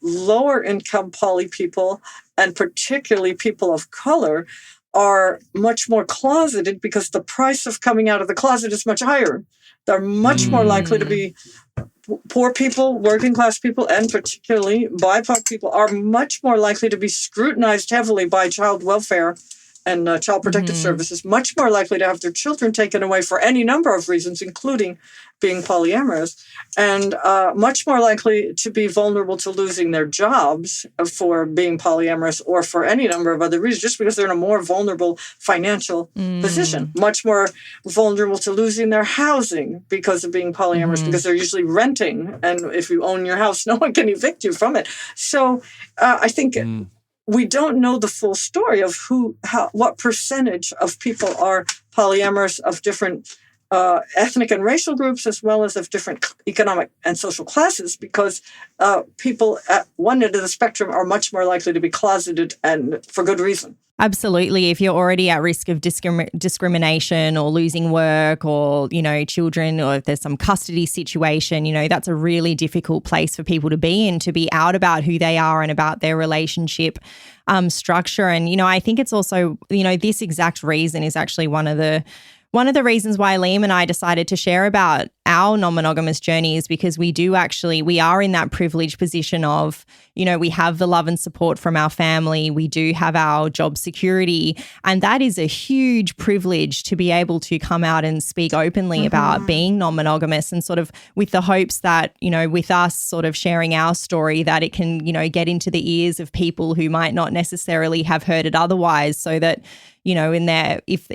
lower income poly people, and particularly people of color, are much more closeted because the price of coming out of the closet is much higher. They're much more likely to be poor people, working class people, and particularly BIPOC people are much more likely to be scrutinized heavily by child welfare and child protective services, much more likely to have their children taken away for any number of reasons, including being polyamorous, and much more likely to be vulnerable to losing their jobs for being polyamorous or for any number of other reasons, just because they're in a more vulnerable financial position, much more vulnerable to losing their housing because of being polyamorous, because they're usually renting. And if you own your house, no one can evict you from it. So I think we don't know the full story of what percentage of people are polyamorous of different ethnic and racial groups, as well as of different economic and social classes, because people at one end of the spectrum are much more likely to be closeted, and for good reason. Absolutely. If you're already at risk of discrimination or losing work, or, children, or if there's some custody situation, that's a really difficult place for people to be in, to be out about who they are and about their relationship structure. And, I think it's also, this exact reason is actually one of the reasons why Liam and I decided to share about our non-monogamous journey, is because we are in that privileged position of, we have the love and support from our family. We do have our job security. And that is a huge privilege to be able to come out and speak openly about being non-monogamous, and sort of with the hopes that, with us sort of sharing our story, that it can, get into the ears of people who might not necessarily have heard it otherwise, so that, in their, if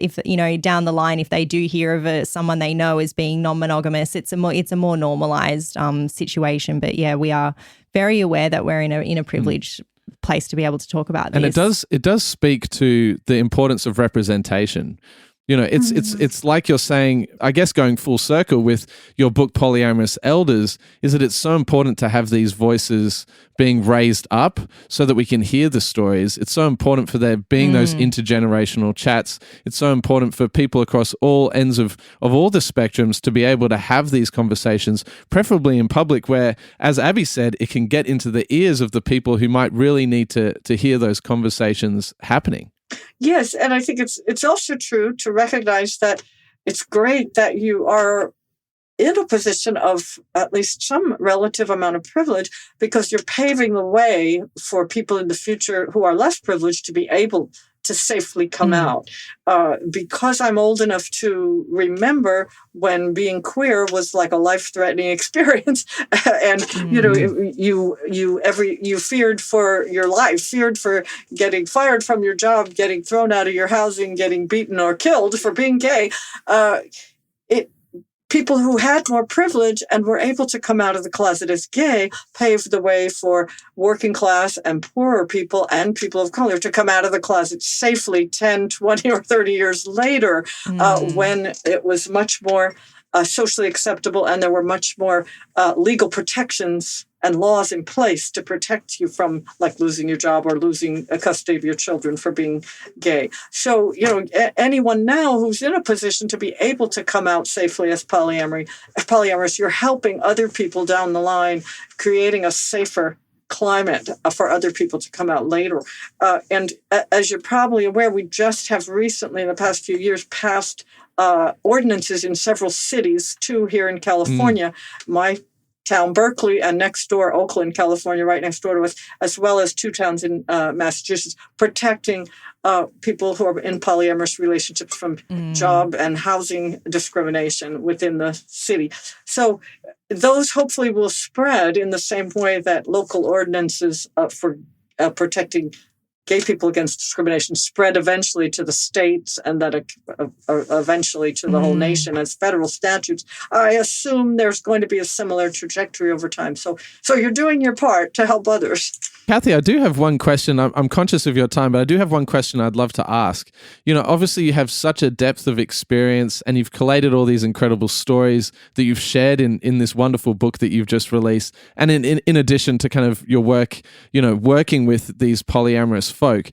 down the line, if they do hear of someone they know as being non-monogamous, it's a more normalized situation. But yeah, we are very aware that we're in a privileged place to be able to talk about this. And it does speak to the importance of representation. It's like you're saying, I guess, going full circle with your book, Polyamorous Elders, is that it's so important to have these voices being raised up so that we can hear the stories. It's so important for there being those intergenerational chats. It's so important for people across all ends of all the spectrums to be able to have these conversations, preferably in public, where, as Abby said, it can get into the ears of the people who might really need to hear those conversations happening. Yes, and I think it's also true to recognize that it's great that you are in a position of at least some relative amount of privilege, because you're paving the way for people in the future who are less privileged to be able to safely come out. Because I'm old enough to remember when being queer was like a life-threatening experience, and you feared for your life, feared for getting fired from your job, getting thrown out of your housing, getting beaten or killed for being gay. People who had more privilege and were able to come out of the closet as gay paved the way for working class and poorer people and people of color to come out of the closet safely 10, 20, or 30 years later, when it was much more socially acceptable and there were much more legal protections and laws in place to protect you from, like, losing your job or losing custody of your children for being gay. So, anyone now who's in a position to be able to come out safely as polyamorous, you're helping other people down the line, creating a safer climate for other people to come out later. And as you're probably aware, we just have recently, in the past few years, passed ordinances in several cities, 2 here in California, my town, Berkeley, and next door, Oakland, California, right next door to us, as well as 2 towns in Massachusetts, protecting people who are in polyamorous relationships from job and housing discrimination within the city. So those hopefully will spread in the same way that local ordinances for protecting gay people against discrimination spread eventually to the states, and that eventually to the whole nation as federal statutes. I assume there's going to be a similar trajectory over time. So you're doing your part to help others. Kathy, I do have one question. I'm conscious of your time, but I do have one question I'd love to ask. Obviously you have such a depth of experience and you've collated all these incredible stories that you've shared in this wonderful book that you've just released. And in addition to kind of your work, working with these polyamorous folk.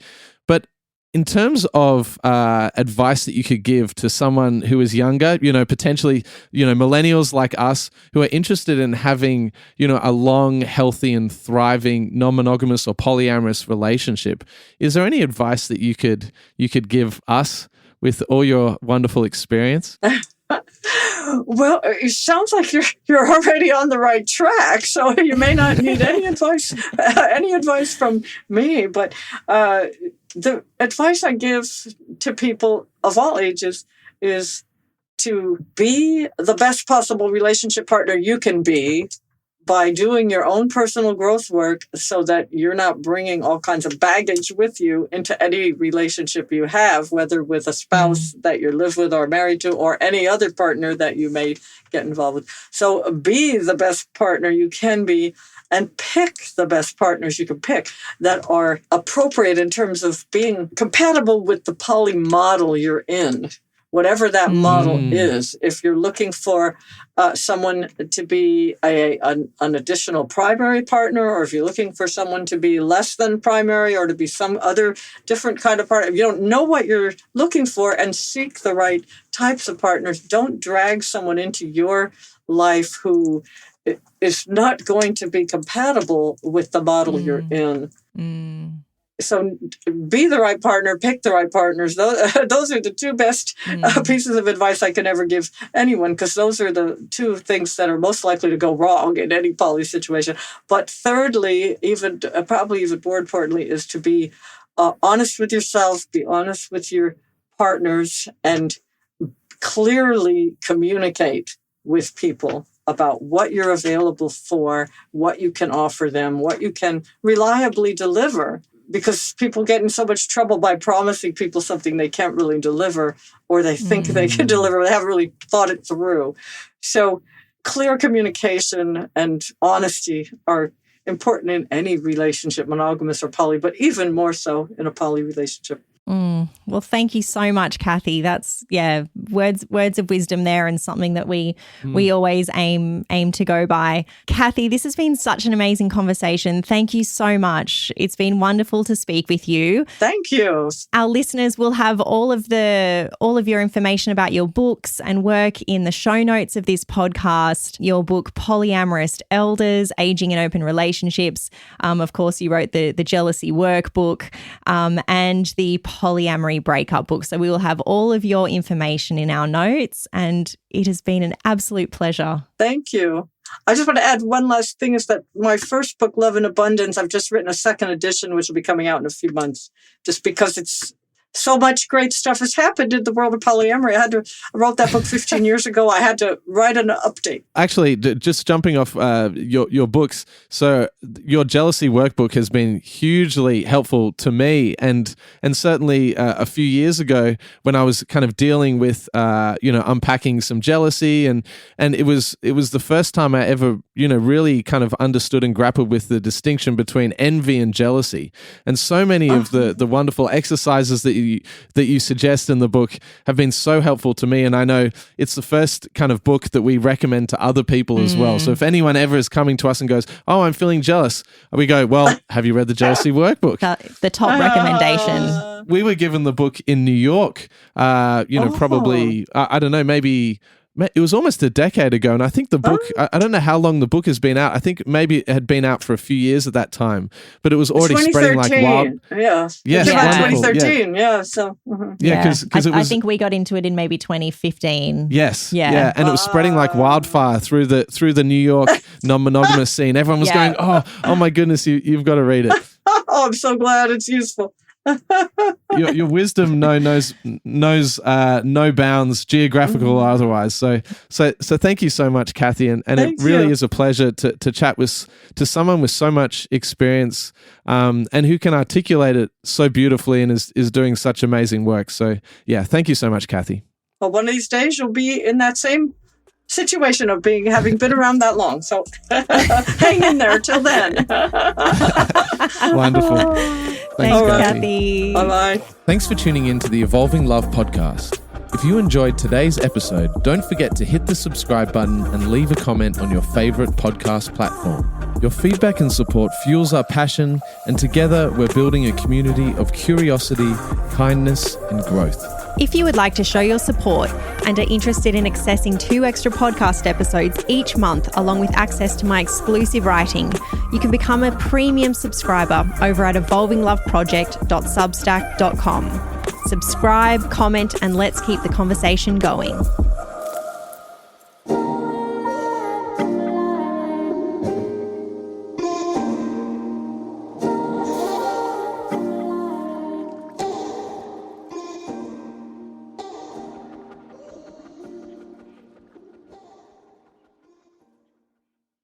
But in terms of advice that you could give to someone who is younger, potentially, millennials like us who are interested in having, a long, healthy and thriving non-monogamous or polyamorous relationship, is there any advice that you could give us with all your wonderful experience? Well, it sounds like you're already on the right track, so you may not need any advice from me. But the advice I give to people of all ages is to be the best possible relationship partner you can be by doing your own personal growth work, so that you're not bringing all kinds of baggage with you into any relationship you have, whether with a spouse that you live with or married to, or any other partner that you may get involved with. So be the best partner you can be, and pick the best partners you can pick that are appropriate in terms of being compatible with the poly model you're in. Whatever that model is, if you're looking for someone to be an additional primary partner, or if you're looking for someone to be less than primary or to be some other different kind of partner, if you don't know what you're looking for and seek the right types of partners, don't drag someone into your life who is not going to be compatible with the model you're in. So be the right partner, pick the right partners. Those are the 2 best pieces of advice I can ever give anyone, because those are the 2 things that are most likely to go wrong in any poly situation. But thirdly, probably even more importantly, is to be honest with yourself, be honest with your partners, and clearly communicate with people about what you're available for, what you can offer them, what you can reliably deliver. Because people get in so much trouble by promising people something they can't really deliver, or they think they can deliver, they haven't really thought it through. So clear communication and honesty are important in any relationship, monogamous or poly, but even more so in a poly relationship. Well, thank you so much, Kathy. That's words of wisdom there, and something that we always aim to go by. Kathy, this has been such an amazing conversation. Thank you so much. It's been wonderful to speak with you. Thank you. Our listeners will have all of your information about your books and work in the show notes of this podcast. Your book, Polyamorous Elders, Aging in Open Relationships. Of course, you wrote the Jealousy Workbook, and the Polyamory Break-up Book. So we will have all of your information in our notes, and it has been an absolute pleasure. Thank you. I just want to add one last thing is that my first book, Love in Abundance, I've just written a second edition, which will be coming out in a few months, just because it's so much great stuff has happened in the world of polyamory. I wrote that book 15 years ago. I had to write an update. Actually, just jumping off your books, so your Jealousy Workbook has been hugely helpful to me, and certainly a few years ago when I was kind of dealing with unpacking some jealousy, and it was the first time I ever really kind of understood and grappled with the distinction between envy and jealousy. And so many of the wonderful exercises that you suggest in the book have been so helpful to me, and I know it's the first kind of book that we recommend to other people as well. So if anyone ever is coming to us and goes, "Oh, I'm feeling jealous," we go, "Well, have you read the Jealousy Workbook?" The top recommendation. We were given the book in New York, probably, I don't know, maybe it was almost a decade ago. And I think the book, I don't know how long the book has been out. I think maybe it had been out for a few years at that time, but it was already spreading like wild. Yeah. Yes, about wonderful. 2013. Yeah. So, because it was. I think we got into it in maybe 2015. Yes. Yeah. And it was spreading like wildfire through the New York non-monogamous scene. Everyone was going, oh my goodness, you've got to read it. Oh, I'm so glad it's useful. Your wisdom knows no bounds, geographical or otherwise. So thank you so much, Kathy, and it really is a pleasure to chat to someone with so much experience, and who can articulate it so beautifully and is doing such amazing work. So yeah, thank you so much, Kathy. Well, one of these days you'll be in that same situation of having been around that long. So hang in there till then. Wonderful. Thanks, Kathy. Bye-bye. Thanks for tuning in to the Evolving Love podcast. If you enjoyed today's episode, don't forget to hit the subscribe button and leave a comment on your favorite podcast platform. Your feedback and support fuels our passion, and together we're building a community of curiosity, kindness, and growth. If you would like to show your support and are interested in accessing 2 extra podcast episodes each month, along with access to my exclusive writing, you can become a premium subscriber over at evolvingloveproject.substack.com. Subscribe, comment, and let's keep the conversation going.